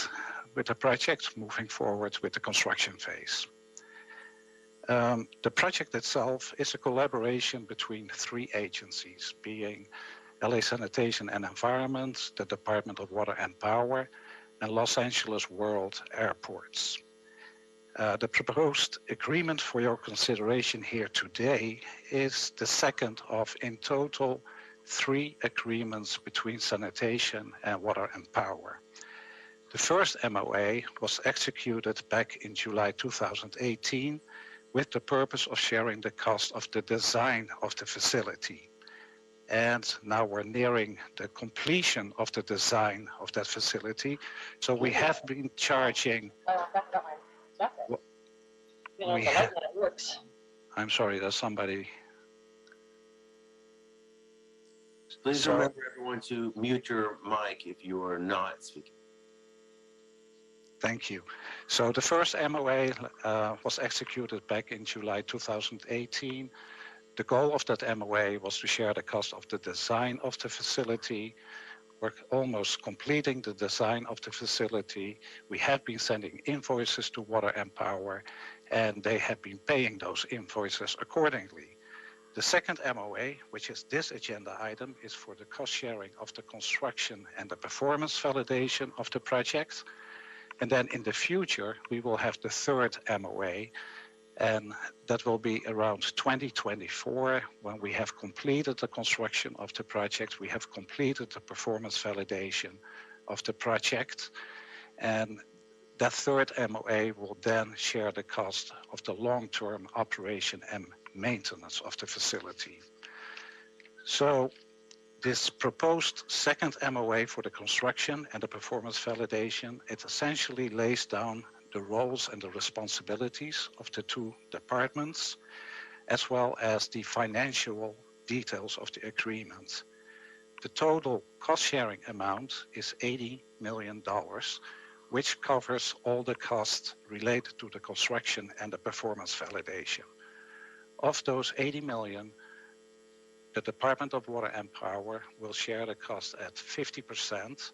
with the project, moving forward with the construction phase. The project itself is a collaboration between 3 agencies, being LA Sanitation and Environment, the Department of Water and Power, and Los Angeles World Airports. The proposed agreement for your consideration here today is the second of, in total, 3 agreements between sanitation and water and power. The first MOA was executed back in July 2018 with the purpose of sharing the cost of the design of the facility. And now we're nearing the completion of the design of that facility. So we have been charging. I'm sorry, there's somebody. Please remember everyone to mute your mic if you are not speaking. Thank you. So the first MOA was executed back in July 2018. The goal of that MOA was to share the cost of the design of the facility. We're almost completing the design of the facility. We have been sending invoices to Water and Power, and they have been paying those invoices accordingly. The second MOA, which is this agenda item, is for the cost sharing of the construction and the performance validation of the project. And then in the future, we will have the third MOA, and that will be around 2024 when we have completed the construction of the project, we have completed the performance validation of the project, and that third MOA will then share the cost of the long-term operation and maintenance of the facility. So This proposed second MOA for the construction and the performance validation, it essentially lays down the roles and the responsibilities of the two departments, as well as the financial details of the agreement. The total cost-sharing amount is $80 million, which covers all the costs related to the construction and the performance validation. Of those 80 million, the Department of Water and Power will share the cost at 50%.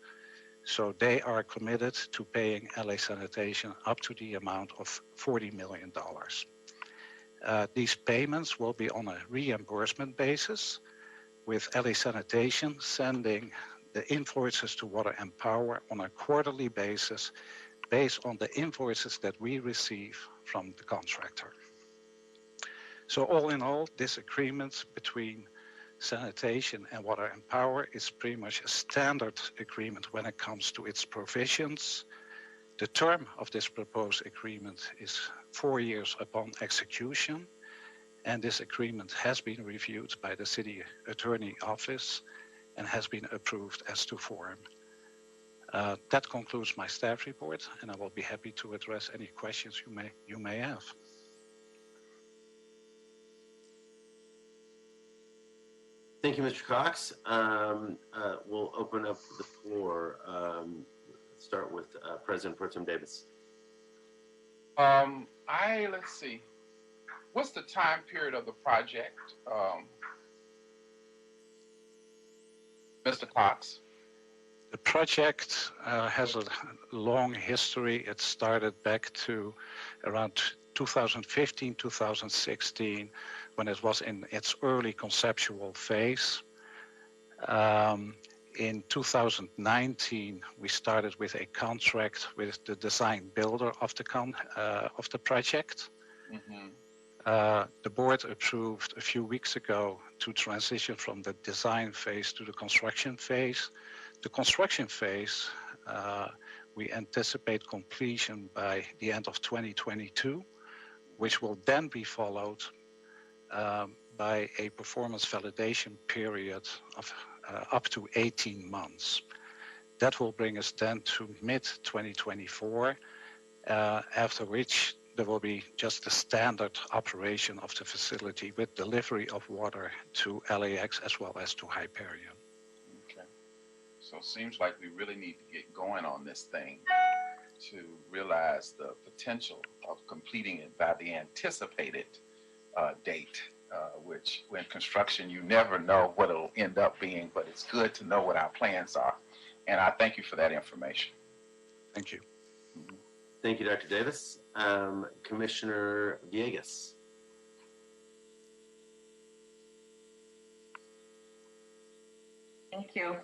So they are committed to paying LA Sanitation up to the amount of $40 million. These payments will be on a reimbursement basis, with LA Sanitation sending the invoices to Water and Power on a quarterly basis based on the invoices that we receive from the contractor. So all in all, this agreement between Sanitation and Water and Power is pretty much a standard agreement when it comes to its provisions. The term of this proposed agreement is 4 years upon execution, and this agreement has been reviewed by the City Attorney Office and has been approved as to form. That concludes my staff report, and I will be happy to address any questions you may have. Thank you, Mr. Cox. We'll open up the floor. Start with President Pro Tem Davis. Let's see. What's the time period of the project, Mr. Cox? The project has a long history. It started back to around 2015, 2016, when it was in its early conceptual phase. In 2019, we started with a contract with the design builder of the project. Mm-hmm. The board approved a few weeks ago to transition from the design phase to the construction phase. The construction phase, we anticipate completion by the end of 2022, which will then be followed by a performance validation period of up to 18 months. That will bring us then to mid-2024, after which there will be just the standard operation of the facility with delivery of water to LAX as well as to Hyperion. Okay. So it seems like we really need to get going on this thing to realize the potential of completing it by the anticipated date, which when construction, you never know what it'll end up being, but it's good to know what our plans are. And I thank you for that information. Thank you. Mm-hmm. Thank you, Dr. Davis. Commissioner Villegas. Thank you.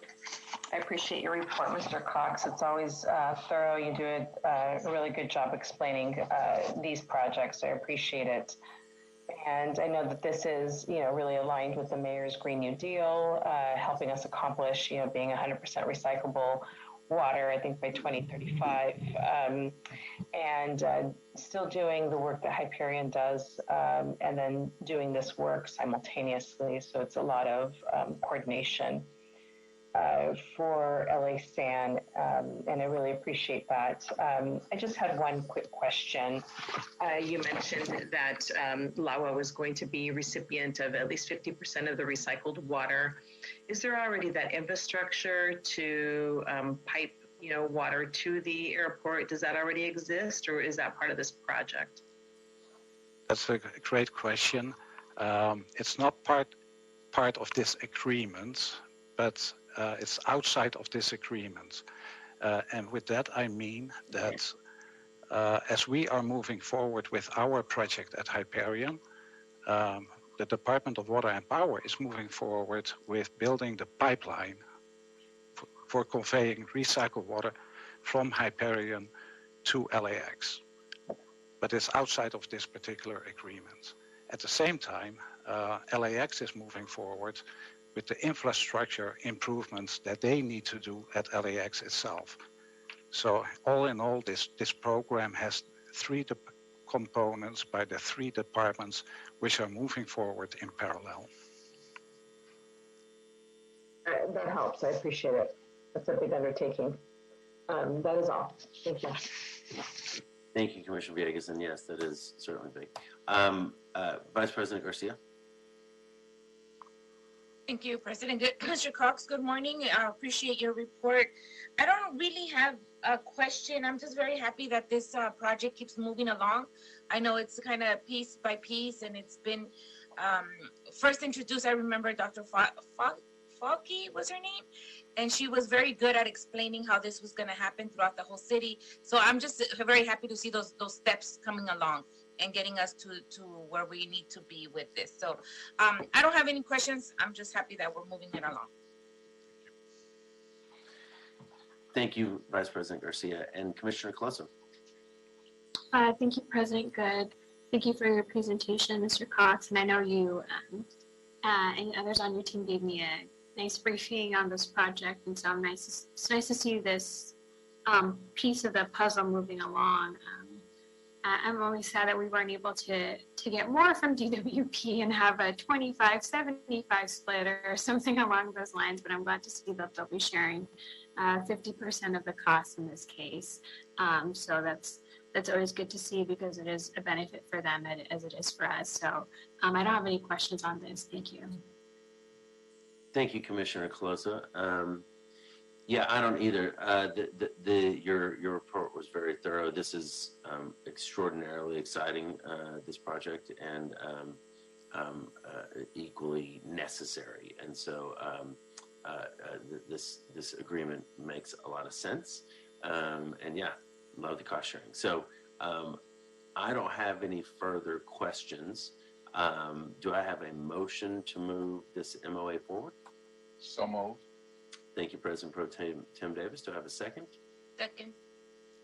I appreciate your report, Mr. Cox. It's always thorough. You do a really good job explaining these projects. I appreciate it. And I know that this is, really aligned with the mayor's Green New Deal, helping us accomplish, being 100% recyclable water, I think by 2035, and still doing the work that Hyperion does, and then doing this work simultaneously. So it's a lot of coordination for LA San, and I really appreciate that. I just had one quick question. You mentioned that LAWA was going to be recipient of at least 50% of the recycled water. Is there already that infrastructure to pipe, water to the airport? Does that already exist, or is that part of this project? That's a great question. It's not part of this agreement, but it's outside of this agreement. And with that, I mean that as we are moving forward with our project at Hyperion, the Department of Water and Power is moving forward with building the pipeline for conveying recycled water from Hyperion to LAX. But it's outside of this particular agreement. At the same time, LAX is moving forward with the infrastructure improvements that they need to do at LAX itself. So all in all, this program has three components by the three departments which are moving forward in parallel. That helps. I appreciate it. That's a big undertaking. That is all. Thank you. Thank you, Commissioner Villegas, and yes, that is certainly big. Vice President Garcia. Thank you, President. Mr. Cox, good morning. I appreciate your report. I don't really have a question. I'm just very happy that this project keeps moving along. I know it's kind of piece by piece, and it's been first introduced. I remember Dr. Falke was her name, and she was very good at explaining how this was going to happen throughout the whole city. So I'm just very happy to see those steps coming along and getting us to where we need to be with this. So I don't have any questions. I'm just happy that we're moving it along. Thank you, Vice President Garcia. And Commissioner Coloso. Thank you, President Good. Thank you for your presentation, Mr. Cox. And I know you and others on your team gave me a nice briefing on this project. And so it's nice to see this piece of the puzzle moving along. I'm always sad that we weren't able to get more from DWP and have a 25-75 split or something along those lines, but I'm glad to see that they'll be sharing 50% of the costs in this case. So that's always good to see because it is a benefit for them as it is for us. So I don't have any questions on this. Thank you. Thank you, Commissioner Coloso. Yeah, I don't either. Your report was very thorough. This is extraordinarily exciting, this project, and equally necessary. And so this agreement makes a lot of sense. And yeah, love the cost sharing. So I don't have any further questions. Do I have a motion to move this MOA forward? So moved. Thank you, President Pro Tem Tim Davis. Do I have a second? Second.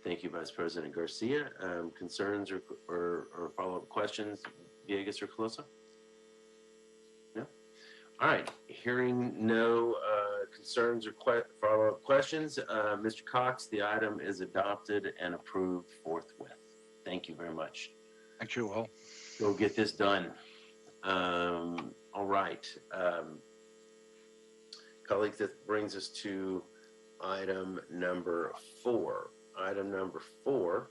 Thank you, Vice President Garcia. Concerns or follow-up questions, Villegas or Coloso? No? All right. Hearing no concerns or follow-up questions, Mr. Cox, the item is adopted and approved forthwith. Thank you very much. Thank you all. Go get this done. All right. Colleagues, that brings us to item number 4. Item number 4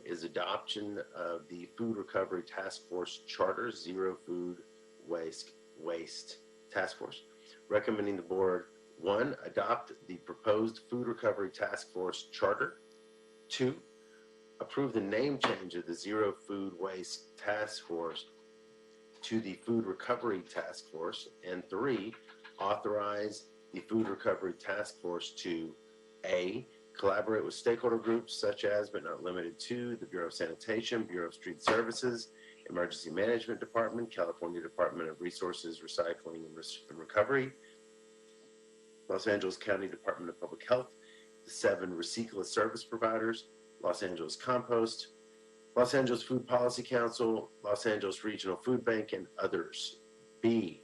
is adoption of the Food Recovery Task Force Charter, Zero Food Waste Task Force. Recommending the board, 1, adopt the proposed Food Recovery Task Force Charter. 2, approve the name change of the Zero Food Waste Task Force to the Food Recovery Task Force. And 3, authorize the Food Recovery Task Force to A, collaborate with stakeholder groups such as, but not limited to, the Bureau of Sanitation, Bureau of Street Services, Emergency Management Department, California Department of Resources, Recycling and Recovery, Los Angeles County Department of Public Health, the 7 recyclist service providers, Los Angeles Compost, Los Angeles Food Policy Council, Los Angeles Regional Food Bank, and others. B,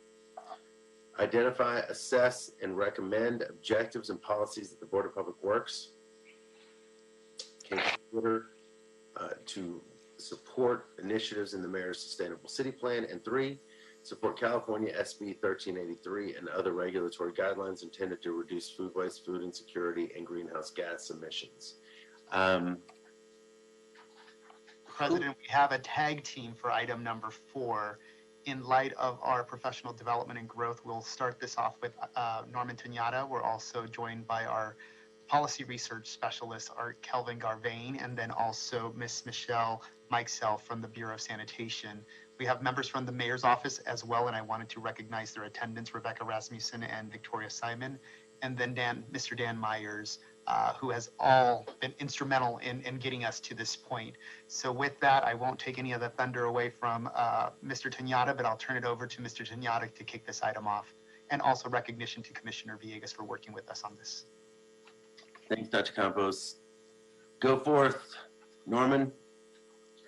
identify, assess, and recommend objectives and policies of the Board of Public Works. Consider to support initiatives in the Mayor's Sustainable City Plan. And 3, support California SB 1383 and other regulatory guidelines intended to reduce food waste, food insecurity, and greenhouse gas emissions. President, we have a tag team for item number 4. In light of our professional development and growth, we'll start this off with Norman Tunyata. We're also joined by our policy research specialist, Art Kelvin Garvain, and then also Miss Michelle Mikesell from the Bureau of Sanitation. We have members from the mayor's office as well, and I wanted to recognize their attendance, Rebecca Rasmussen and Victoria Simon, and then Mr. Dan Myers, who has all been instrumental in getting us to this point. So with that, I won't take any of the thunder away from Mr. Tunyata, but I'll turn it over to Mr. Tunyata to kick this item off. And also recognition to Commissioner Villegas for working with us on this. Thanks, Dr. Campos. Go forth, Norman.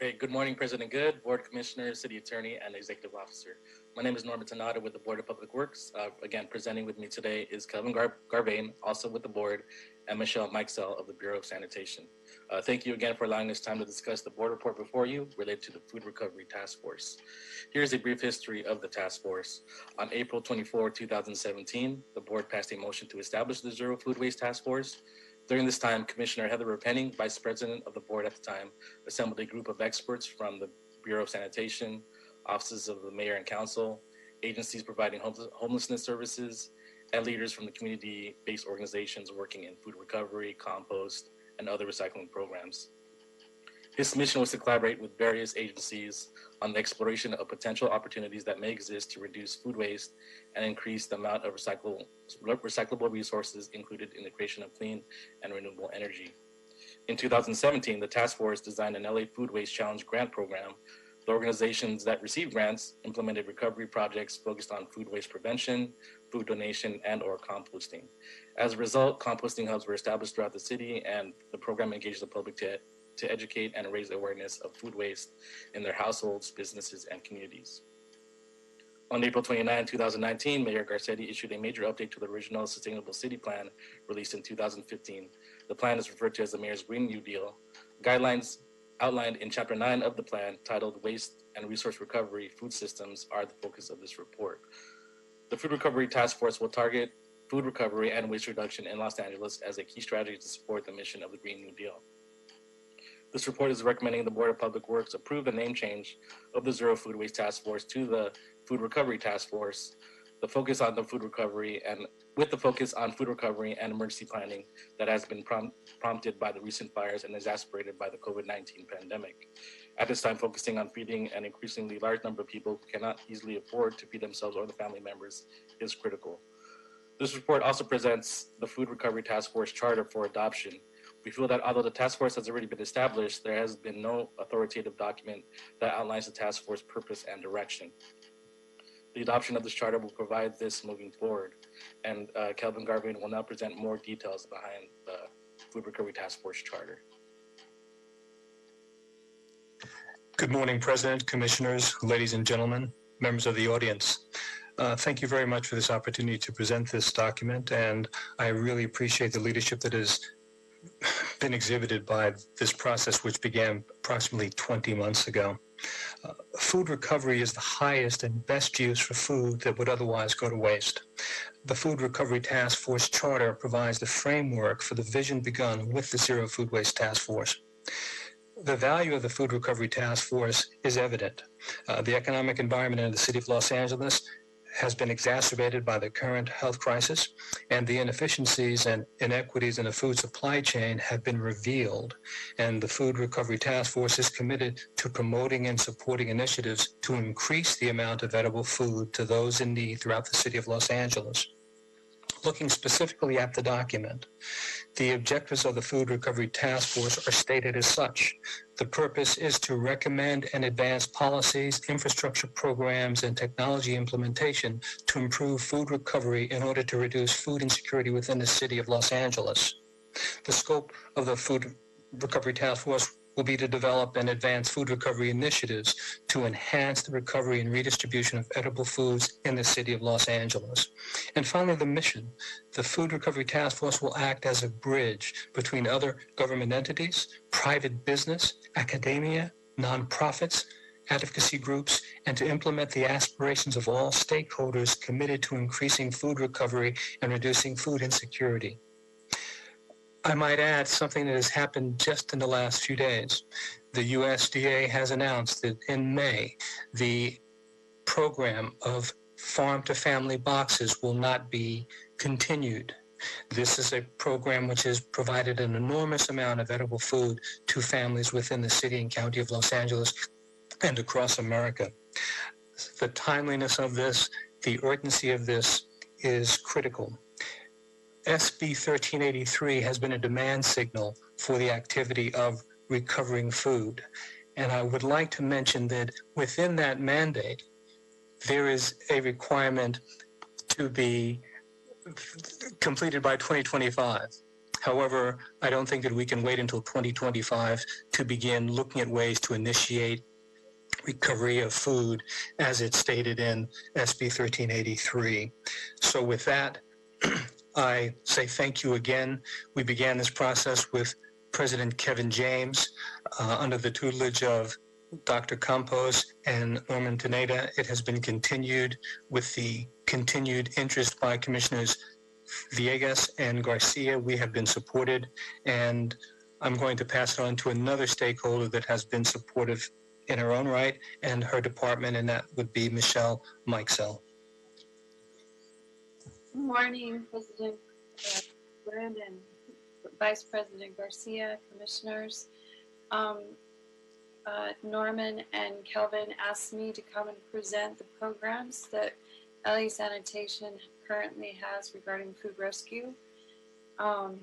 Great. Good morning, President Good, Board Commissioner, City Attorney, and Executive Officer. My name is Norman Tanada with the Board of Public Works. Again, presenting with me today is Kelvin Garvain, also with the Board, and Michelle Mikesell of the Bureau of Sanitation. Thank you again for allowing us time to discuss the board report before you related to the Food Recovery Task Force. Here's a brief history of the task force. On April 24, 2017, the board passed a motion to establish the Zero Food Waste Task Force. During this time, Commissioner Heather Repenning, Vice President of the board at the time, assembled a group of experts from the Bureau of Sanitation, offices of the Mayor and Council, agencies providing homelessness services, and leaders from the community-based organizations working in food recovery, compost, and other recycling programs. His mission was to collaborate with various agencies on the exploration of potential opportunities that may exist to reduce food waste and increase the amount of recyclable resources included in the creation of clean and renewable energy. In 2017, the task force designed an LA Food Waste Challenge grant program. The organizations that received grants implemented recovery projects focused on food waste prevention, food donation, and/or composting. As a result, composting hubs were established throughout the city, and the program engaged the public to educate and raise awareness of food waste in their households, businesses, and communities. On April 29, 2019, Mayor Garcetti issued a major update to the original Sustainable City Plan released in 2015. The plan is referred to as the Mayor's Green New Deal. Guidelines outlined in Chapter 9 of the plan, titled Waste and Resource Recovery Food Systems, are the focus of this report. The Food Recovery Task Force will target food recovery and waste reduction in Los Angeles as a key strategy to support the mission of the Green New Deal. This report is recommending the Board of Public Works approve the name change of the Zero Food Waste Task Force to the Food Recovery Task Force. The focus on the food recovery and with the focus on food recovery and emergency planning that has been prompted by the recent fires and exacerbated by the COVID-19 pandemic. At this time, focusing on feeding an increasingly large number of people who cannot easily afford to feed themselves or their family members is critical. This report also presents the Food Recovery Task Force Charter for adoption. We feel that although the task force has already been established, there has been no authoritative document that outlines the task force purpose and direction. The adoption of this charter will provide this moving forward, and Kelvin Garvain will now present more details behind the Food Recovery Task Force Charter. Good morning, President, Commissioners, ladies and gentlemen, members of the audience. Thank you very much for this opportunity to present this document, and I really appreciate the leadership that has been exhibited by this process, which began approximately 20 months ago. Food recovery is the highest and best use for food that would otherwise go to waste. The Food Recovery Task Force Charter provides the framework for the vision begun with the Zero Food Waste Task Force. The value of the Food Recovery Task Force is evident. The economic environment in the city of Los Angeles has been exacerbated by the current health crisis, and the inefficiencies and inequities in the food supply chain have been revealed. And the Food Recovery Task Force is committed to promoting and supporting initiatives to increase the amount of edible food to those in need throughout the city of Los Angeles. Looking specifically at the document, the objectives of the Food Recovery Task Force are stated as such. The purpose is to recommend and advance policies, infrastructure programs, and technology implementation to improve food recovery in order to reduce food insecurity within the city of Los Angeles. The scope of the Food Recovery Task Force will be to develop and advance food recovery initiatives to enhance the recovery and redistribution of edible foods in the city of Los Angeles. And finally, the mission. The Food Recovery Task Force will act as a bridge between other government entities, private business, academia, nonprofits, advocacy groups, and to implement the aspirations of all stakeholders committed to increasing food recovery and reducing food insecurity. I might add something that has happened just in the last few days. The USDA has announced that in May, the program of farm-to-family boxes will not be continued. This is a program which has provided an enormous amount of edible food to families within the city and county of Los Angeles and across America. The timeliness of this, the urgency of this is critical. SB 1383 has been a demand signal for the activity of recovering food. And I would like to mention that within that mandate, there is a requirement to be completed by 2025. However, I don't think that we can wait until 2025 to begin looking at ways to initiate recovery of food as it's stated in SB 1383. So with that, I say thank you again. We began this process with President Kevin James under the tutelage of Dr. Campos and Norman Teneda. It has been continued with the continued interest by Commissioners Villegas and Garcia. We have been supported, and I'm going to pass it on to another stakeholder that has been supportive in her own right and her department, and that would be Michelle Mikesell. Good morning, President Brandon, Vice President Garcia, Commissioners. Norman and Kelvin asked me to come and present the programs that LA Sanitation currently has regarding food rescue. The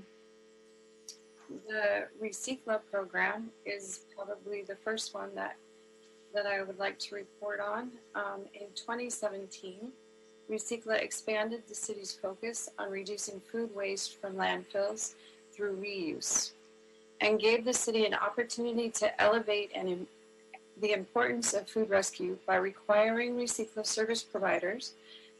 Recycla program is probably the first one that I would like to report on. In 2017, Recycla expanded the city's focus on reducing food waste from landfills through reuse and gave the city an opportunity to elevate the importance of food rescue by requiring Recycla service providers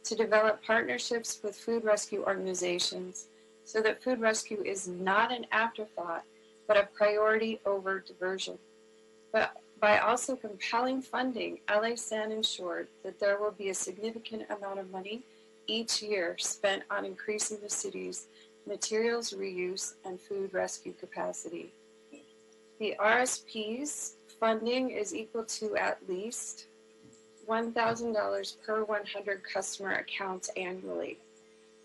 to develop partnerships with food rescue organizations so that food rescue is not an afterthought, but a priority over diversion. But by also compelling funding, LA San ensured that there will be a significant amount of money each year spent on increasing the city's materials reuse and food rescue capacity. The RSP's funding is equal to at least $1,000 per 100 customer accounts annually.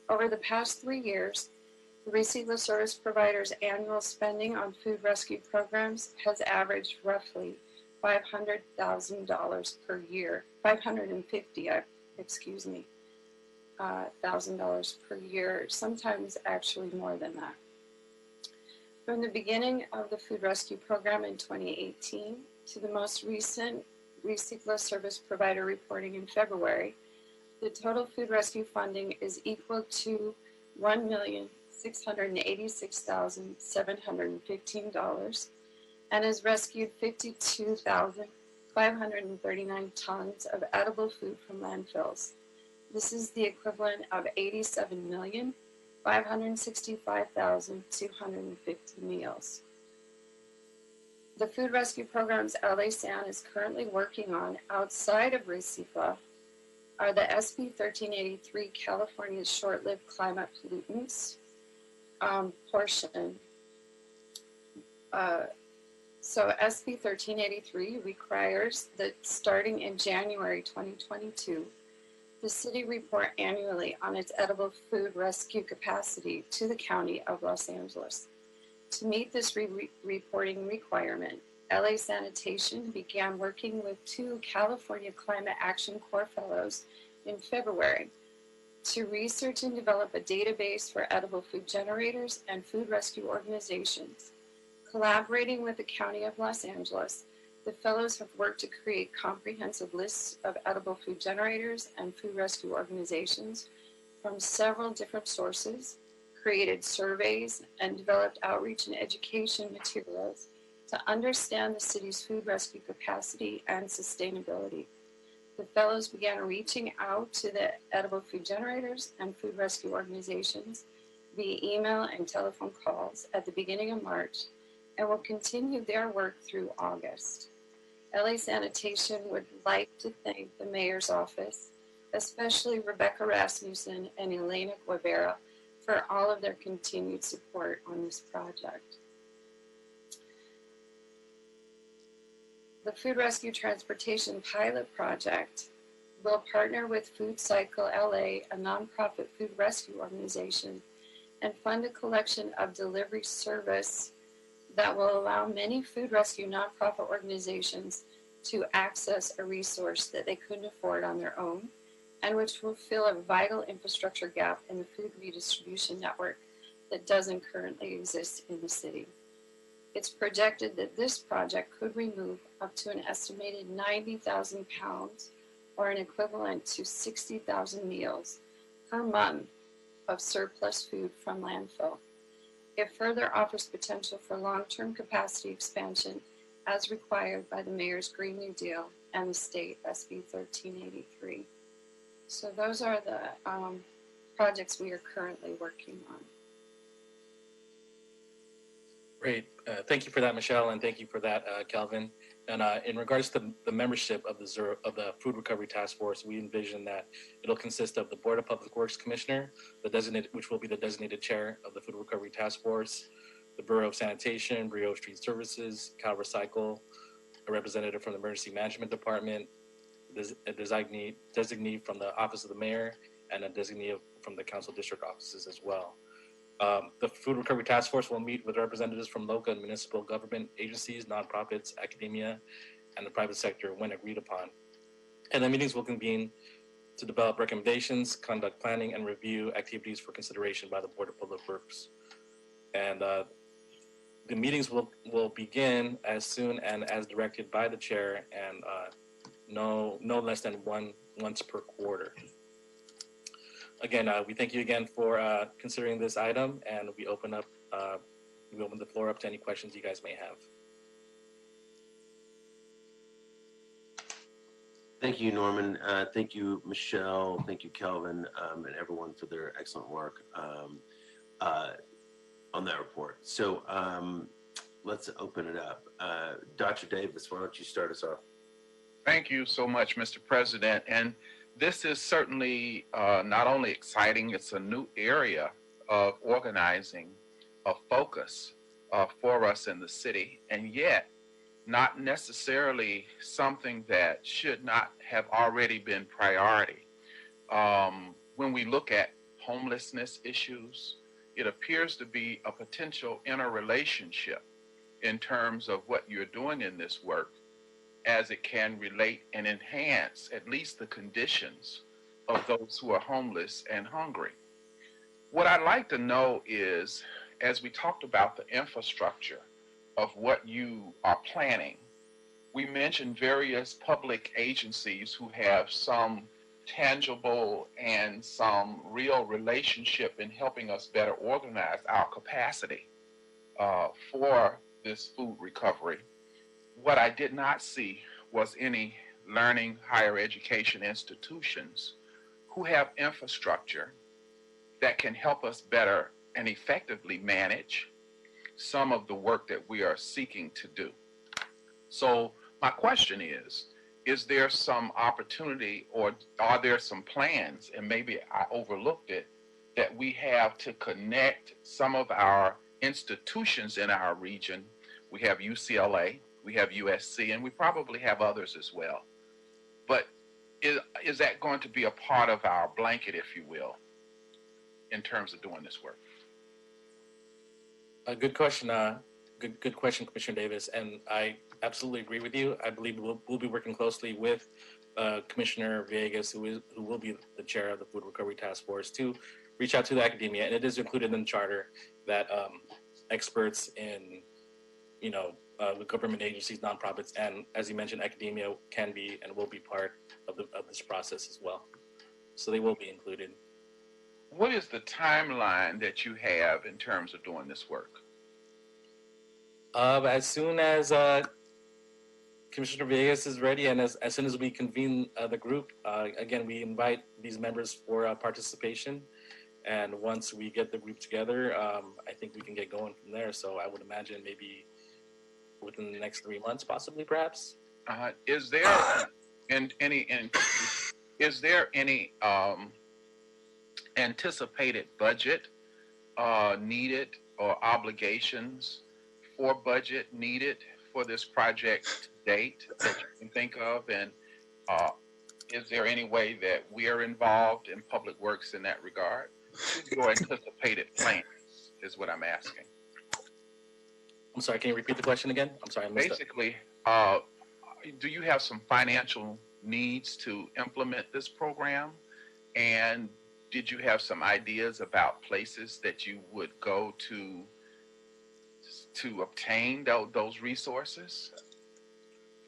Over the past 3 years, the Recycla service provider's annual spending on food rescue programs has averaged roughly $500,000 per year, $550,000 per year, sometimes actually more than that. From the beginning of the food rescue program in 2018 to the most recent Recycla service provider reporting in February, the total food rescue funding is equal to $1,686,715 and has rescued 52,539 tons of edible food from landfills. This is the equivalent of 87,565,250 meals. The food rescue programs LA San is currently working on outside of Recycla are the SB 1383 California's short-lived climate pollutants portion. So SB 1383 requires that starting in January 2022, the city report annually on its edible food rescue capacity to the County of Los Angeles. To meet this reporting requirement, LA Sanitation began working with 2 California Climate Action Corps fellows in February to research and develop a database for edible food generators and food rescue organizations. Collaborating with the County of Los Angeles, the fellows have worked to create comprehensive lists of edible food generators and food rescue organizations from several different sources, created surveys, and developed outreach and education materials to understand the city's food rescue capacity and sustainability. The fellows began reaching out to the edible food generators and food rescue organizations via email and telephone calls at the beginning of March and will continue their work through August. LA Sanitation would like to thank the Mayor's Office, especially Rebecca Rasmussen and Elena Guevara, for all of their continued support on this project. The Food Rescue Transportation Pilot Project will partner with Food Cycle LA, a nonprofit food rescue organization, and fund a collection of delivery service that will allow many food rescue nonprofit organizations to access a resource that they couldn't afford on their own, and which will fill a vital infrastructure gap in the food redistribution network that doesn't currently exist in the city. It's projected that this project could remove up to an estimated 90,000 pounds, or an equivalent to 60,000 meals per month of surplus food from landfill. It further offers potential for long-term capacity expansion as required by the Mayor's Green New Deal and the state SB 1383. So those are the projects we are currently working on. Great. Thank you for that, Michelle, and thank you for that, Calvin. And in regards to the membership of the Food Recovery Task Force, we envision that it'll consist of the Board of Public Works Commissioner, which will be the designated chair of the Food Recovery Task Force, the Bureau of Sanitation, Bureau of Street Services, Cal Recycle, a representative from the Emergency Management Department, a designee from the Office of the Mayor, and a designee from the Council District offices as well. The Food Recovery Task Force will meet with representatives from local and municipal government agencies, nonprofits, academia, and the private sector when agreed upon. And the meetings will convene to develop recommendations, conduct planning, and review activities for consideration by the Board of Public Works. And the meetings will begin as soon and as directed by the chair, and no less than once per quarter. Again, we thank you again for considering this item, and we open the floor up to any questions you guys may have. Thank you, Norman. Thank you, Michelle. Thank you, Kelvin, and everyone for their excellent work on that report. So let's open it up. Dr. Davis, why don't you start us off? Thank you so much, Mr. President. And this is certainly not only exciting, it's a new area of organizing, a focus for us in the city, and yet not necessarily something that should not have already been priority. When we look at homelessness issues, it appears to be a potential interrelationship in terms of what you're doing in this work, as it can relate and enhance at least the conditions of those who are homeless and hungry. What I'd like to know is, as we talked about the infrastructure of what you are planning, we mentioned various public agencies who have some tangible and some real relationship in helping us better organize our capacity for this food recovery. What I did not see was any learning higher education institutions who have infrastructure that can help us better and effectively manage some of the work that we are seeking to do. So my question is there some opportunity, or are there some plans, and maybe I overlooked it, that we have to connect some of our institutions in our region? We have UCLA, we have USC, and we probably have others as well. But is that going to be a part of our blanket, if you will, in terms of doing this work? A good question. Good question, Commissioner Davis. And I absolutely agree with you. I believe we'll be working closely with Commissioner Villegas, who will be the chair of the Food Recovery Task Force, to reach out to the academia. And it is included in the charter that experts in, the government agencies, nonprofits, and as you mentioned, academia can be and will be part of this process as well. So they will be included. What is the timeline that you have in terms of doing this work? As soon as Commissioner Villegas is ready, and as soon as we convene the group, again, we invite these members for participation. And once we get the group together, I think we can get going from there. So I would imagine maybe within the next 3 months, possibly, perhaps. Is there any anticipated budget needed, or obligations for budget needed for this project to date that you can think of? And is there any way that we are involved in Public Works in that regard? Your anticipated plans is what I'm asking. I'm sorry, can you repeat the question again? I'm sorry, I missed Basically, do you have some financial needs to implement this program? And did you have some ideas about places that you would go to obtain those resources?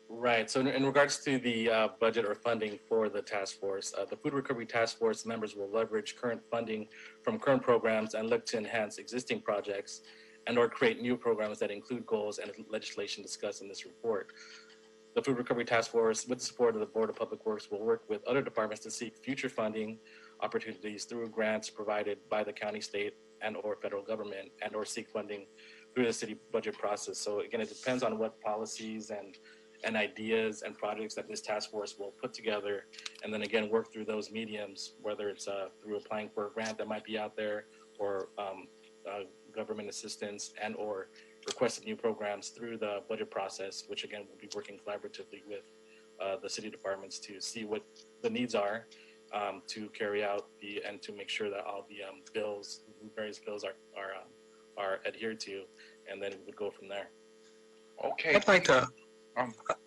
Right. So in regards to the budget or funding for the task force, the Food Recovery Task Force members will leverage current funding from current programs and look to enhance existing projects and or create new programs that include goals and legislation discussed in this report. The Food Recovery Task Force, with the support of the Board of Public Works, will work with other departments to seek future funding opportunities through grants provided by the county, state, and or federal government, and or seek funding through the city budget process. So again, it depends on what policies and ideas and projects that this task force will put together, and then again work through those mediums, whether it's through applying for a grant that might be out there, or government assistance, and or requesting new programs through the budget process, which again will be working collaboratively with the city departments to see what the needs are, to carry out and to make sure that all the various bills are adhered to, and then we would go from there. Okay.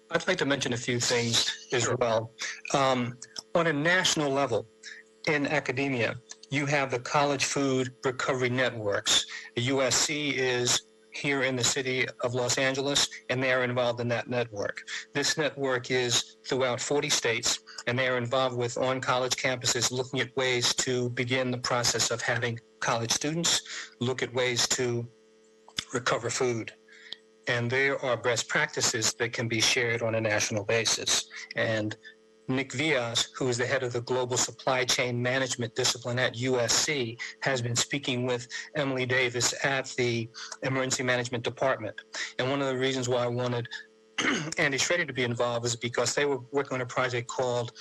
I'd like to mention a few things as well. On a national level, in academia, you have the College Food Recovery Networks. The USC is here in the city of Los Angeles, and they are involved in that network. This network is throughout 40 states, and they are involved with on-college campuses looking at ways to begin the process of having college students look at ways to recover food. And there are best practices that can be shared on a national basis. And Nick Villas, who is the head of the Global Supply Chain Management discipline at USC, has been speaking with Emily Davis at the Emergency Management Department. And one of the reasons why I wanted Andy Schrader to be involved is because they were working on a project called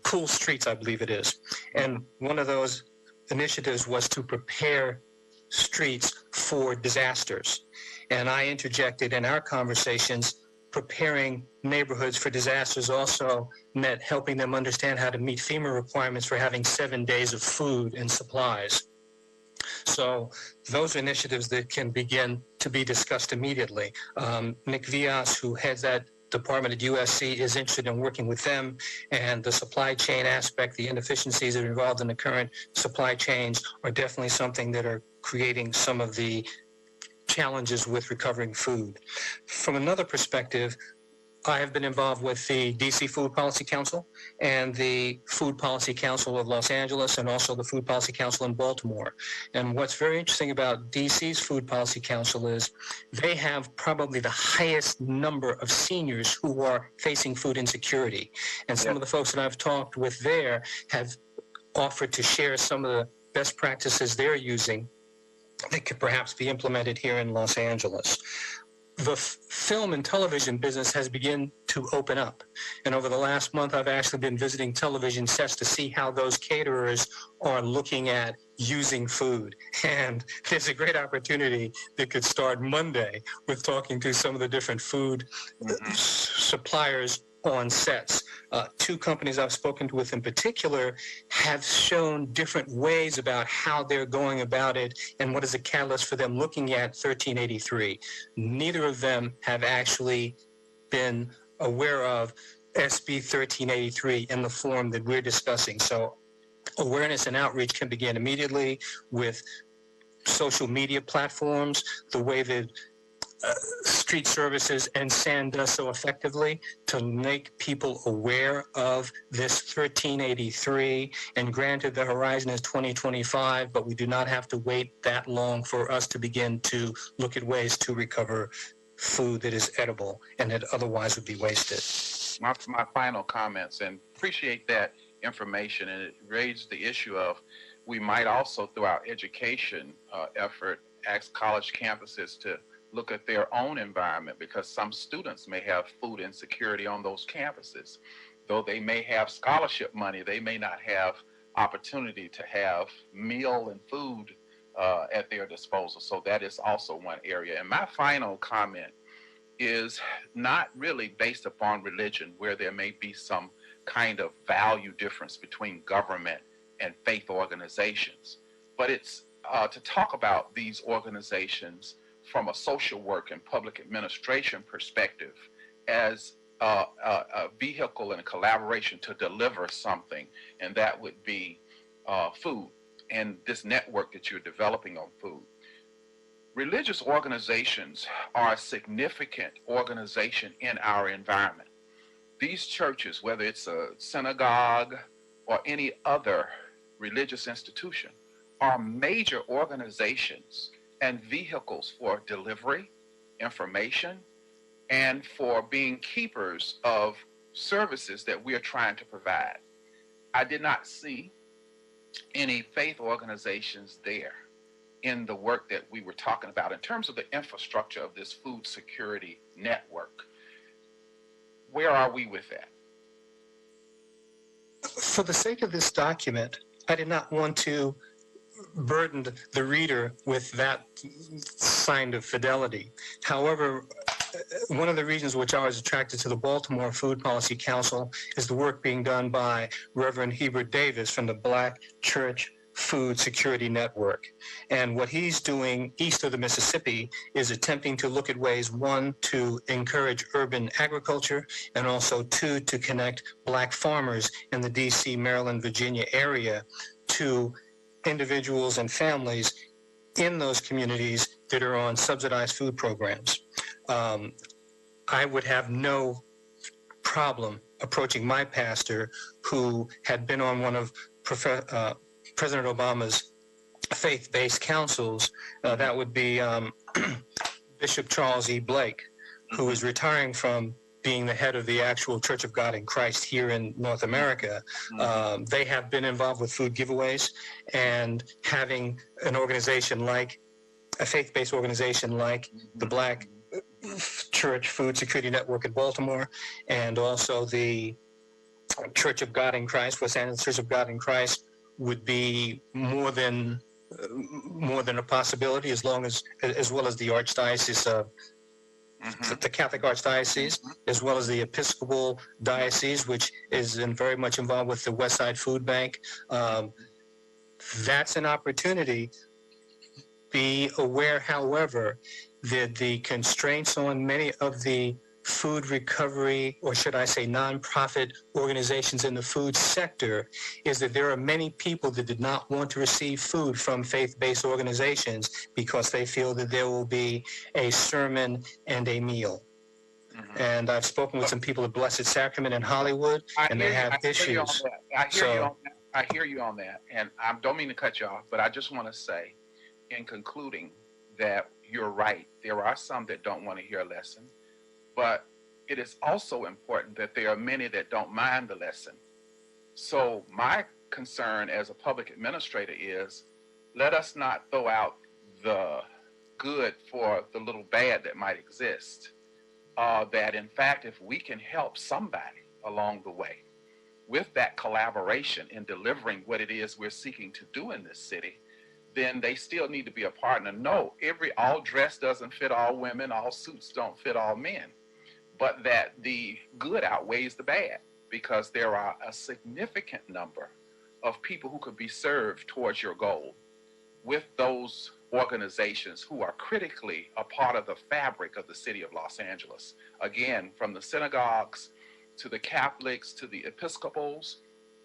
Cool Streets, I believe it is. And one of those initiatives was to prepare streets for disasters. And I interjected in our conversations, preparing neighborhoods for disasters also meant helping them understand how to meet FEMA requirements for having 7 days of food and supplies. So those are initiatives that can begin to be discussed immediately. Nick Villas, who heads that department at USC, is interested in working with them, and the supply chain aspect, the inefficiencies that are involved in the current supply chains are definitely something that are creating some of the challenges with recovering food. From another perspective, I have been involved with the DC Food Policy Council and the Food Policy Council of Los Angeles, and also the Food Policy Council in Baltimore. And what's very interesting about DC's Food Policy Council is they have probably the highest number of seniors who are facing food insecurity. And some of the folks that I've talked with there have offered to share some of the best practices they're using that could perhaps be implemented here in Los Angeles. The film and television business has begun to open up. And over the last month, I've actually been visiting television sets to see how those caterers are looking at using food. And there's a great opportunity that could start Monday with talking to some of the different food suppliers on sets. Two companies I've spoken with in particular have shown different ways about how they're going about it and what is a catalyst for them looking at 1383. Neither of them have actually been aware of SB 1383 in the form that we're discussing. So awareness and outreach can begin immediately with social media platforms, the way that street services and SAN does so effectively to make people aware of this 1383. And granted, the horizon is 2025, but we do not have to wait that long for us to begin to look at ways to recover food that is edible and that otherwise would be wasted. My final comments, and appreciate that information, and it raised the issue of we might also, through our education effort, ask college campuses to look at their own environment, because some students may have food insecurity on those campuses. Though they may have scholarship money, they may not have opportunity to have meal and food at their disposal. So that is also one area. And my final comment is not really based upon religion, where there may be some kind of value difference between government and faith organizations, but it's to talk about these organizations from a social work and public administration perspective as a vehicle and a collaboration to deliver something, and that would be food and this network that you're developing on food. religious organizations are a significant organization in our environment. These churches, whether it's a synagogue or any other religious institution, are major organizations and vehicles for delivery, information, and for being keepers of services that we are trying to provide. I did not see any faith organizations there in the work that we were talking about in terms of the infrastructure of this food security network. Where are we with that? For the sake of this document, I did not want to burden the reader with that sign of fidelity. However, one of the reasons which I was attracted to the Baltimore Food Policy Council is the work being done by Reverend Hebert Davis from the Black Church Food Security Network. And what he's doing east of the Mississippi is attempting to look at ways, one, to encourage urban agriculture, and also two, to connect Black farmers in the DC, Maryland, Virginia area to individuals and families in those communities that are on subsidized food programs. I would have no problem approaching my pastor, who had been on one of President Obama's faith-based councils. That would be Bishop Charles E. Blake, who is retiring from being the head of the actual Church of God in Christ here in North America. They have been involved with food giveaways, and having an organization like a faith-based organization like the Black Church Food Security Network in Baltimore, and also the Church of God in Christ, Los Angeles Church of God in Christ, would be more than a possibility, as well as the Archdiocese of the Catholic Archdiocese, as well as the Episcopal Diocese, which is very much involved with the West Side Food Bank. That's an opportunity. Be aware, however, that the constraints on many of the food recovery, or should I say nonprofit organizations in the food sector, is that there are many people that did not want to receive food from faith-based organizations because they feel that there will be a sermon and a meal. And I've spoken with some people at Blessed Sacrament in Hollywood, and they have issues. I hear you on that, and I don't mean to cut you off, but I just want to say, in concluding, that you're right. There are some that don't want to hear a lesson, but it is also important that there are many that don't mind the lesson. So my concern as a public administrator is, let us not throw out the good for the little bad that might exist. That in fact, if we can help somebody along the way with that collaboration in delivering what it is we're seeking to do in this city, then they still need to be a partner. No, all dress doesn't fit all women, all suits don't fit all men, but that the good outweighs the bad, because there are a significant number of people who could be served towards your goal with those organizations who are critically a part of the fabric of the city of Los Angeles. Again, from the synagogues to the Catholics to the Episcopals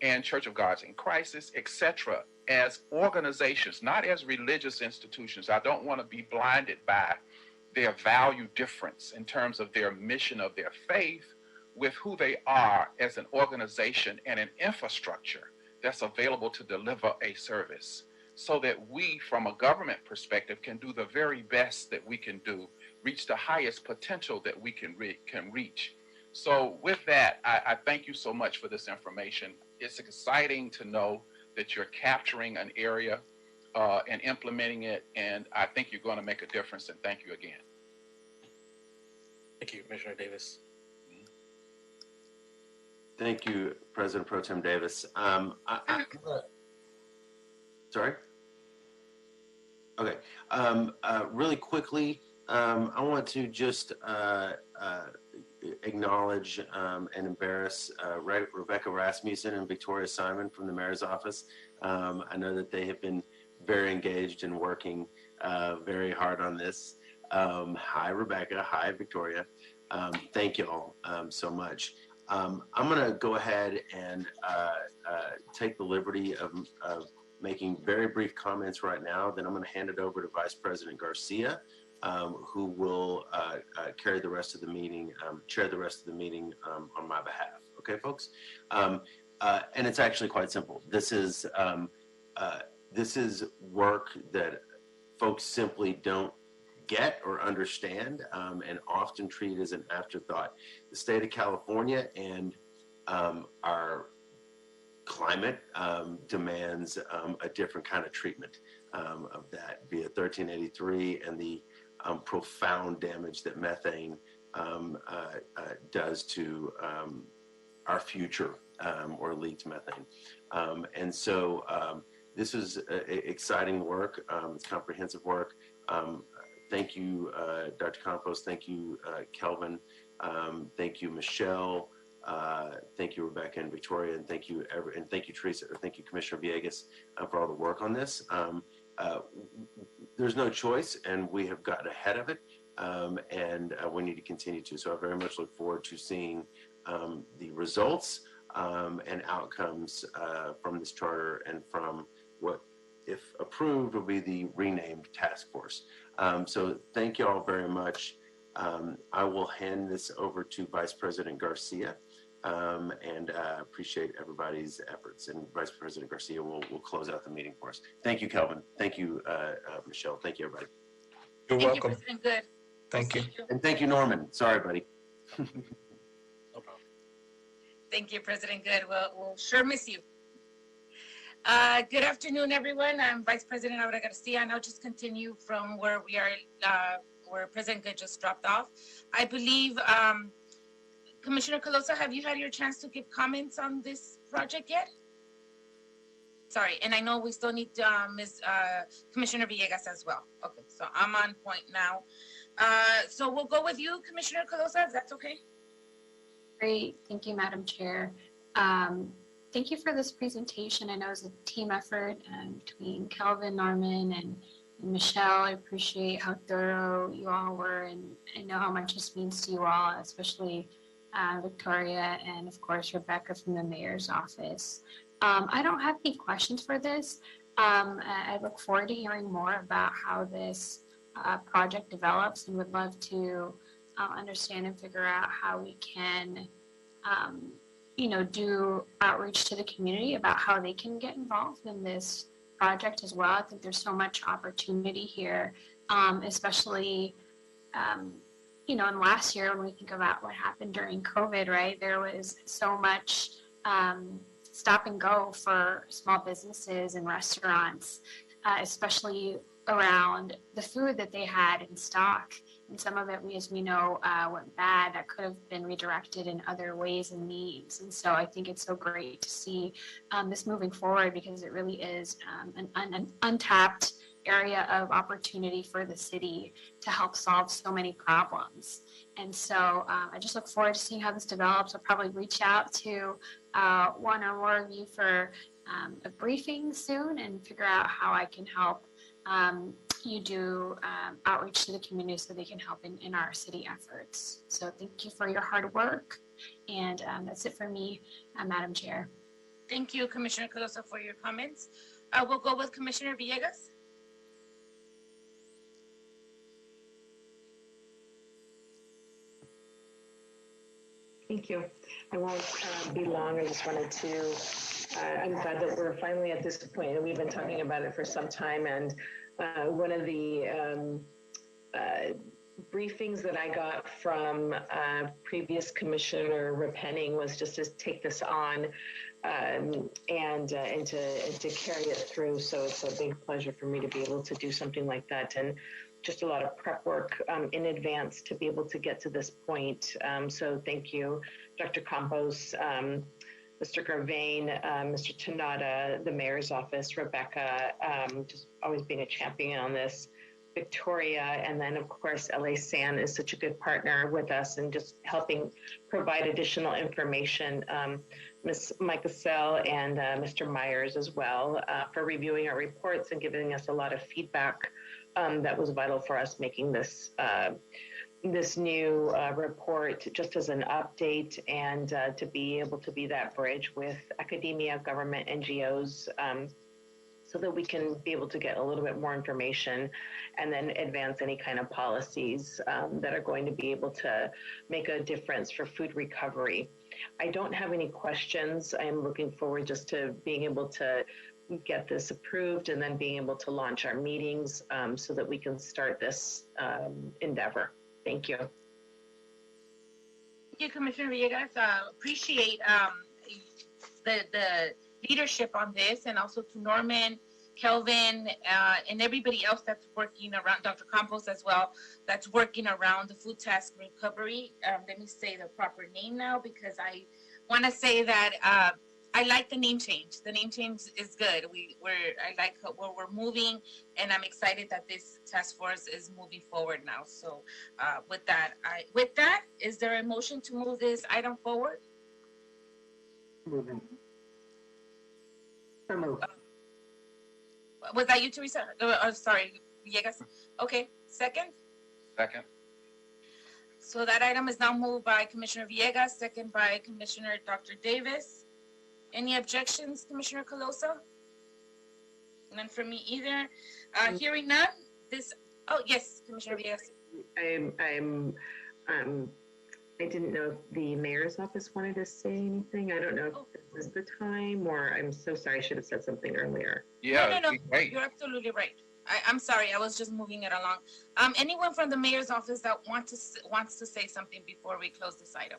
and Church of God in Crisis, etc., as organizations, not as religious institutions. I don't want to be blinded by their value difference in terms of their mission of their faith with who they are as an organization and an infrastructure that's available to deliver a service, so that we, from a government perspective, can do the very best that we can do, reach the highest potential that we can reach. So with that, I thank you so much for this information. It's exciting to know that you're capturing an area and implementing it, and I think you're going to make a difference, and thank you again. Thank you, Commissioner Davis. Thank you, President Pro Tem Davis. Sorry? Okay. Really quickly, I want to just acknowledge and embarrass Rebecca Rasmussen and Victoria Simon from the mayor's office. I know that they have been very engaged and working very hard on this. Hi, Rebecca. Hi, Victoria. Thank you all so much. I'm going to go ahead and take the liberty of making very brief comments right now. Then I'm going to hand it over to Vice President Garcia, who will carry the rest of the meeting, chair the rest of the meeting on my behalf. Okay, folks? And it's actually quite simple. This is work that folks simply don't get or understand, and often treat as an afterthought. The state of California and our climate demands a different kind of treatment of that, via 1383 and the profound damage that methane does to our future, or leads methane. And so this is exciting work. It's comprehensive work. Thank you, Dr. Campos. Thank you, Kelvin. Thank you, Michelle. Thank you, Rebecca and Victoria, and thank you, Teresa, or thank you, Commissioner Villegas, for all the work on this. There's no choice, and we have gotten ahead of it, and we need to continue to. So I very much look forward to seeing the results and outcomes from this charter and from what, if approved, will be the renamed task force. So thank you all very much. I will hand this over to Vice President Garcia, and appreciate everybody's efforts. And Vice President Garcia will close out the meeting for us. Thank you, Kelvin. Thank you, Michelle. Thank you, everybody. You're welcome. Thank you, President Good. Thank you. And thank you, Norman. Sorry, buddy. No problem. Thank you, President Good. We'll sure miss you. Good afternoon, everyone. I'm Vice President Aura Garcia, and I'll just continue from where we are, where President Good just dropped off. I believe, Commissioner Calosa, have you had your chance to give comments on this project yet? Sorry, and I know we still need Commissioner Villegas as well. Okay, so I'm on point now. So we'll go with you, Commissioner Calosa, if that's okay. Great. Thank you, Madam Chair. Thank you for this presentation. I know it's a team effort between Kelvin, Norman, and Michelle. I appreciate how thorough you all were, and I know how much this means to you all, especially Victoria and, of course, Rebecca from the mayor's office. I don't have any questions for this. I look forward to hearing more about how this project develops, and would love to understand and figure out how we can do outreach to the community about how they can get involved in this project as well. I think there's so much opportunity here, especially, in last year when we think about what happened during COVID, right? There was so much stop and go for small businesses and restaurants, especially around the food that they had in stock. And some of it, as we know, went bad. That could have been redirected in other ways and means. And so I think it's so great to see this moving forward, because it really is an untapped area of opportunity for the city to help solve so many problems. And so I just look forward to seeing how this develops. I'll probably reach out to one or more of you for a briefing soon and figure out how I can help you do outreach to the community so they can help in our city efforts. So thank you for your hard work. And that's it for me, Madam Chair. Thank you, Commissioner Calosa, for your comments. We'll go with Commissioner Villegas. Thank you. I won't be long. I just wanted to, I'm glad that we're finally at this point, and we've been talking about it for some time. And one of the briefings that I got from previous Commissioner Repenning was just to take this on and to carry it through. So it's a big pleasure for me to be able to do something like that, and just a lot of prep work in advance to be able to get to this point. So thank you, Dr. Campos, Mr. Garvain, Mr. Tanada, the mayor's office, Rebecca, just always being a champion on this, Victoria, and then of course, LA San is such a good partner with us and just helping provide additional information. Ms. Michael and Mr. Myers as well for reviewing our reports and giving us a lot of feedback that was vital for us making this this new report just as an update, and to be able to be that bridge with academia, government, NGOs, so that we can be able to get a little bit more information and then advance any kind of policies that are going to be able to make a difference for food recovery. I don't have any questions. I'm looking forward just to being able to get this approved and then being able to launch our meetings so that we can start this endeavor. Thank you. Thank you, Commissioner Villegas. Appreciate the leadership on this, and also to Norman, Kelvin, and everybody else that's working around, Dr. Campos as well, that's working around the food task recovery. Let me say the proper name now, because I want to say that I like the name change. The name change is good. I like where we're moving, and I'm excited that this task force is moving forward now. So with that, is there a motion to move this item forward? Moving. So moved. Was that you, Teresa? Sorry, Villegas. Okay, second. Second. So that item is now moved by Commissioner Villegas, second by Commissioner Dr. Davis. Any objections, Commissioner Calosa? None for me either. Hearing none, oh yes, Commissioner Villegas. I didn't know if the mayor's office wanted to say anything. I don't know if this is the time, or I'm so sorry, I should have said something earlier. Yeah, no, you're absolutely right. I'm sorry, I was just moving it along. Anyone from the mayor's office that wants to say something before we close this item?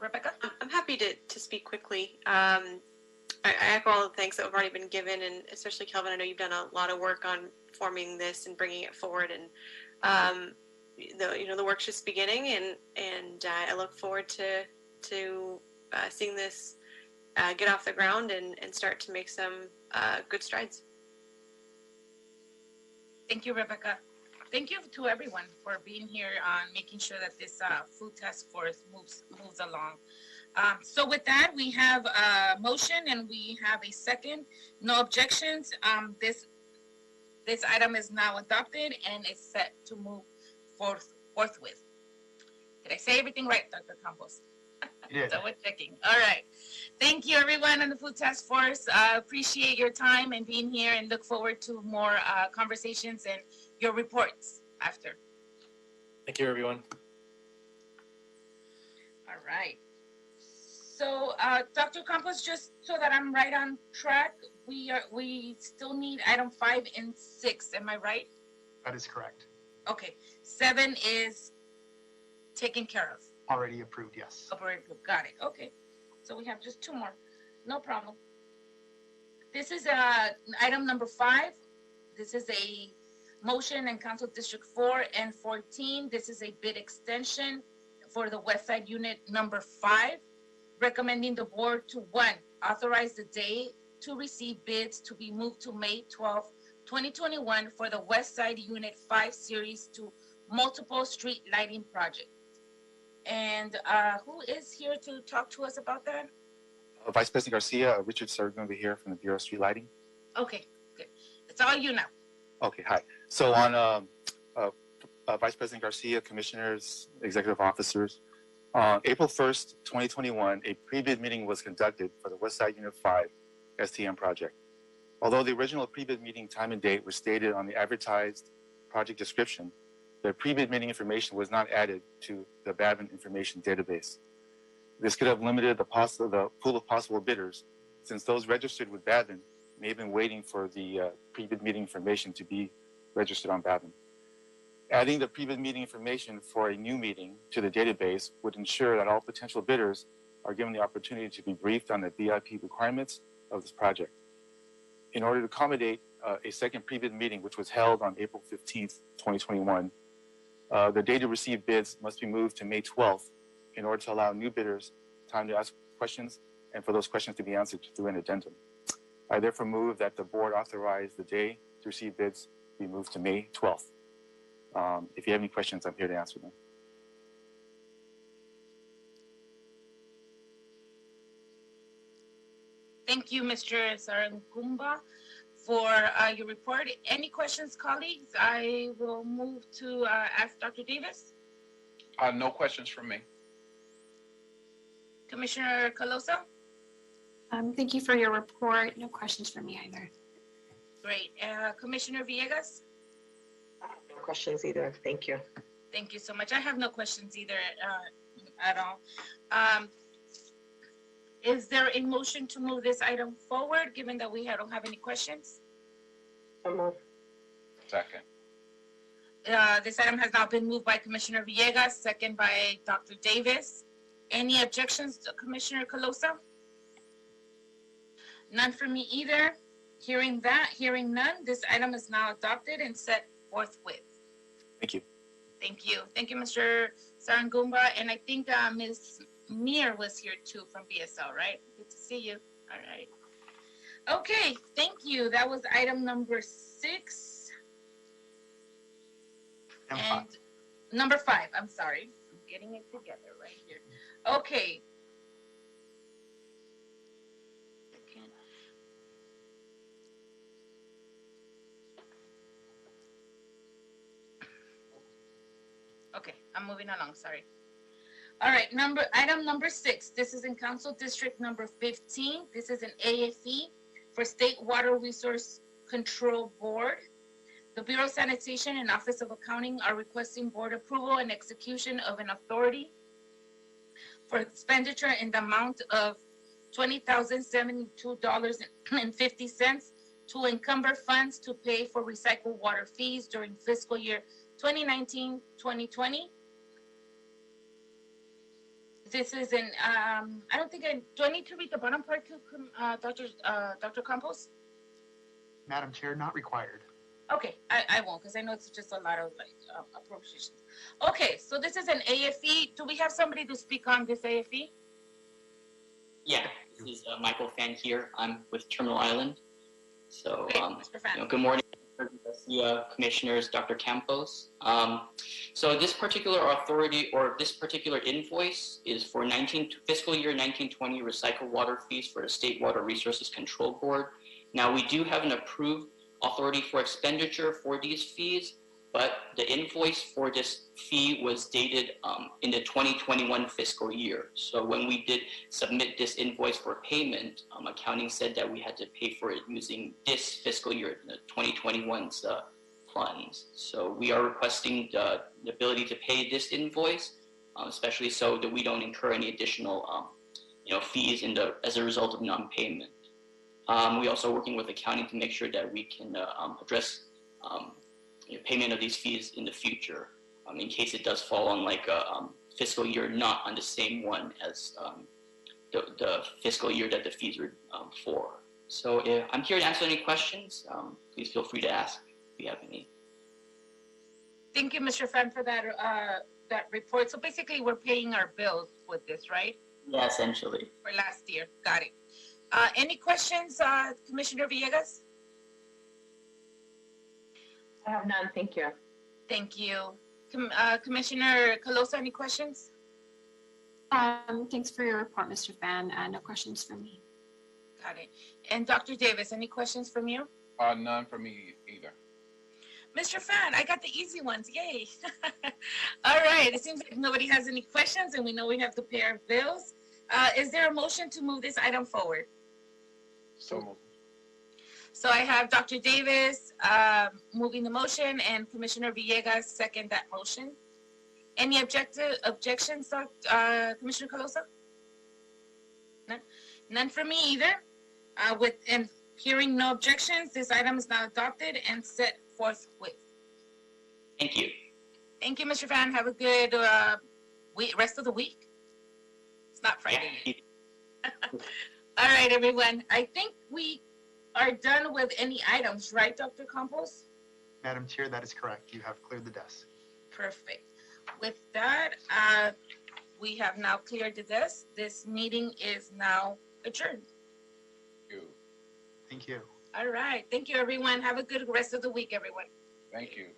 Rebecca? I'm happy to speak quickly. I echo all the thanks that have already been given, and especially Kelvin, I know you've done a lot of work on forming this and bringing it forward, and the work's just beginning, and I look forward to seeing this get off the ground and start to make some good strides. Thank you, Rebecca. Thank you to everyone for being here on making sure that this food task force moves along. So with that, we have a motion and we have a second. No objections. This item is now adopted and is set to move forthwith. Did I say everything right, Dr. Campos? Yeah. So we're checking. All right. Thank you, everyone on the Food Task Force. Appreciate your time and being here, and look forward to more conversations and your reports after. Thank you, everyone. All right. So, Dr. Campos, just so that I'm right on track, we still need item 5 and 6. Am I right? That is correct. Okay. 7 is taken care of. Already approved, yes. Already approved. Got it. Okay. So we have just 2 more. No problem. This is item number 5. This is a motion in Council District 4 and 14. This is a bid extension for the West Side Unit number 5, recommending the board to 1, authorize the day to receive bids to be moved to May 12, 2021 for the West Side Unit 5 Series 2 multiple street lighting project. And who is here to talk to us about that? Vice President Garcia, Richard Serg over here from the Bureau of Street Lighting. Okay, good. It's all you now. Okay, hi. So on Vice President Garcia, Commissioners, Executive Officers, on April 1st, 2021, a pre-bid meeting was conducted for the West Side Unit 5 STM project. Although the original pre-bid meeting time and date were stated on the advertised project description, the pre-bid meeting information was not added to the BAVN information database. This could have limited the pool of possible bidders, since those registered with BAVN may have been waiting for the pre-bid meeting information to be registered on BAVN. Adding the pre-bid meeting information for a new meeting to the database would ensure that all potential bidders are given the opportunity to be briefed on the BIP requirements of this project. In order to accommodate a second pre-bid meeting, which was held on April 15th, 2021, the date to receive bids must be moved to May 12th in order to allow new bidders time to ask questions and for those questions to be answered through an addendum. I therefore move that the board authorize the day to receive bids be moved to May 12th. If you have any questions, I'm here to answer them. Thank you, Mr. Sarangumba, for your report. Any questions, colleagues? I will move to ask Dr. Davis. No questions from me. Commissioner Calosa? Thank you for your report. No questions from me either. Great. Commissioner Villegas? No questions either. Thank you. Thank you so much. I have no questions either at all. Is there a motion to move this item forward, given that we don't have any questions? Second. This item has now been moved by Commissioner Villegas, second by Dr. Davis. Any objections, Commissioner Calosa? None from me either. Hearing none, this item is now adopted and set forthwith. Thank you. Thank you. Thank you, Mr. Sarangumba. And I think Ms. Mir was here too from BSL, right? Good to see you. All right. Okay, thank you. That was item number 6. And number 5, I'm sorry. I'm getting it together right here. Okay. Okay, I'm moving along, sorry. All right, item number 6. This is in Council District number 15. This is an AFE for State Water Resource Control Board. The Bureau of Sanitation and Office of Accounting are requesting board approval and execution of an authority for expenditure in the amount of $20,072.50 to encumber funds to pay for recycled water fees during fiscal year 2019-2020. This is an, I don't think do I need to read the bottom part to Dr. Campos? Madam Chair, not required. Okay, I won't, because I know it's just a lot of appropriations. Okay, so this is an AFE. Do we have somebody to speak on this AFE? Yeah, this is Michael Fan here. I'm with Terminal Island. So, Mr. Fan. Good morning, Commissioners, Dr. Campos. So this particular authority or this particular invoice is for fiscal year 1920 recycled water fees for the State Water Resources Control Board. Now, we do have an approved authority for expenditure for these fees, but the invoice for this fee was dated in the 2021 fiscal year. So when we did submit this invoice for payment, accounting said that we had to pay for it using this fiscal year, the 2021's funds. So we are requesting the ability to pay this invoice, especially so that we don't incur any additional fees as a result of non-payment. We also working with accounting to make sure that we can address payment of these fees in the future, in case it does fall on like a fiscal year not on the same one as the fiscal year that the fees were for. So I'm here to answer any questions. Please feel free to ask if you have any. Thank you, Mr. Fan, for that report. So basically, we're paying our bills with this, right? Yeah, essentially. For last year. Got it. Any questions, Commissioner Villegas? I have none. Thank you. Thank you. Commissioner Calosa, any questions? Thanks for your report, Mr. Fan. No questions for me. Got it. And Dr. Davis, any questions from you? None for me either. Mr. Fan, I got the easy ones. Yay. All right. It seems like nobody has any questions and we know we have to pay our bills. Is there a motion to move this item forward? So moved. So I have Dr. Davis moving the motion and Commissioner Villegas second that motion. Any objections, Commissioner Calosa? None? None from me either. And hearing no objections, this item is now adopted and set forthwith. Thank you. Thank you, Mr. Fan. Have a good rest of the week. It's not Friday yet. All right, everyone. I think we are done with any items, right, Dr. Campos? Madam Chair, that is correct. You have cleared the desk. Perfect. With that, we have now cleared the desk. This meeting is now adjourned. Thank you. All right. Thank you, everyone. Have a good rest of the week, everyone. Thank you.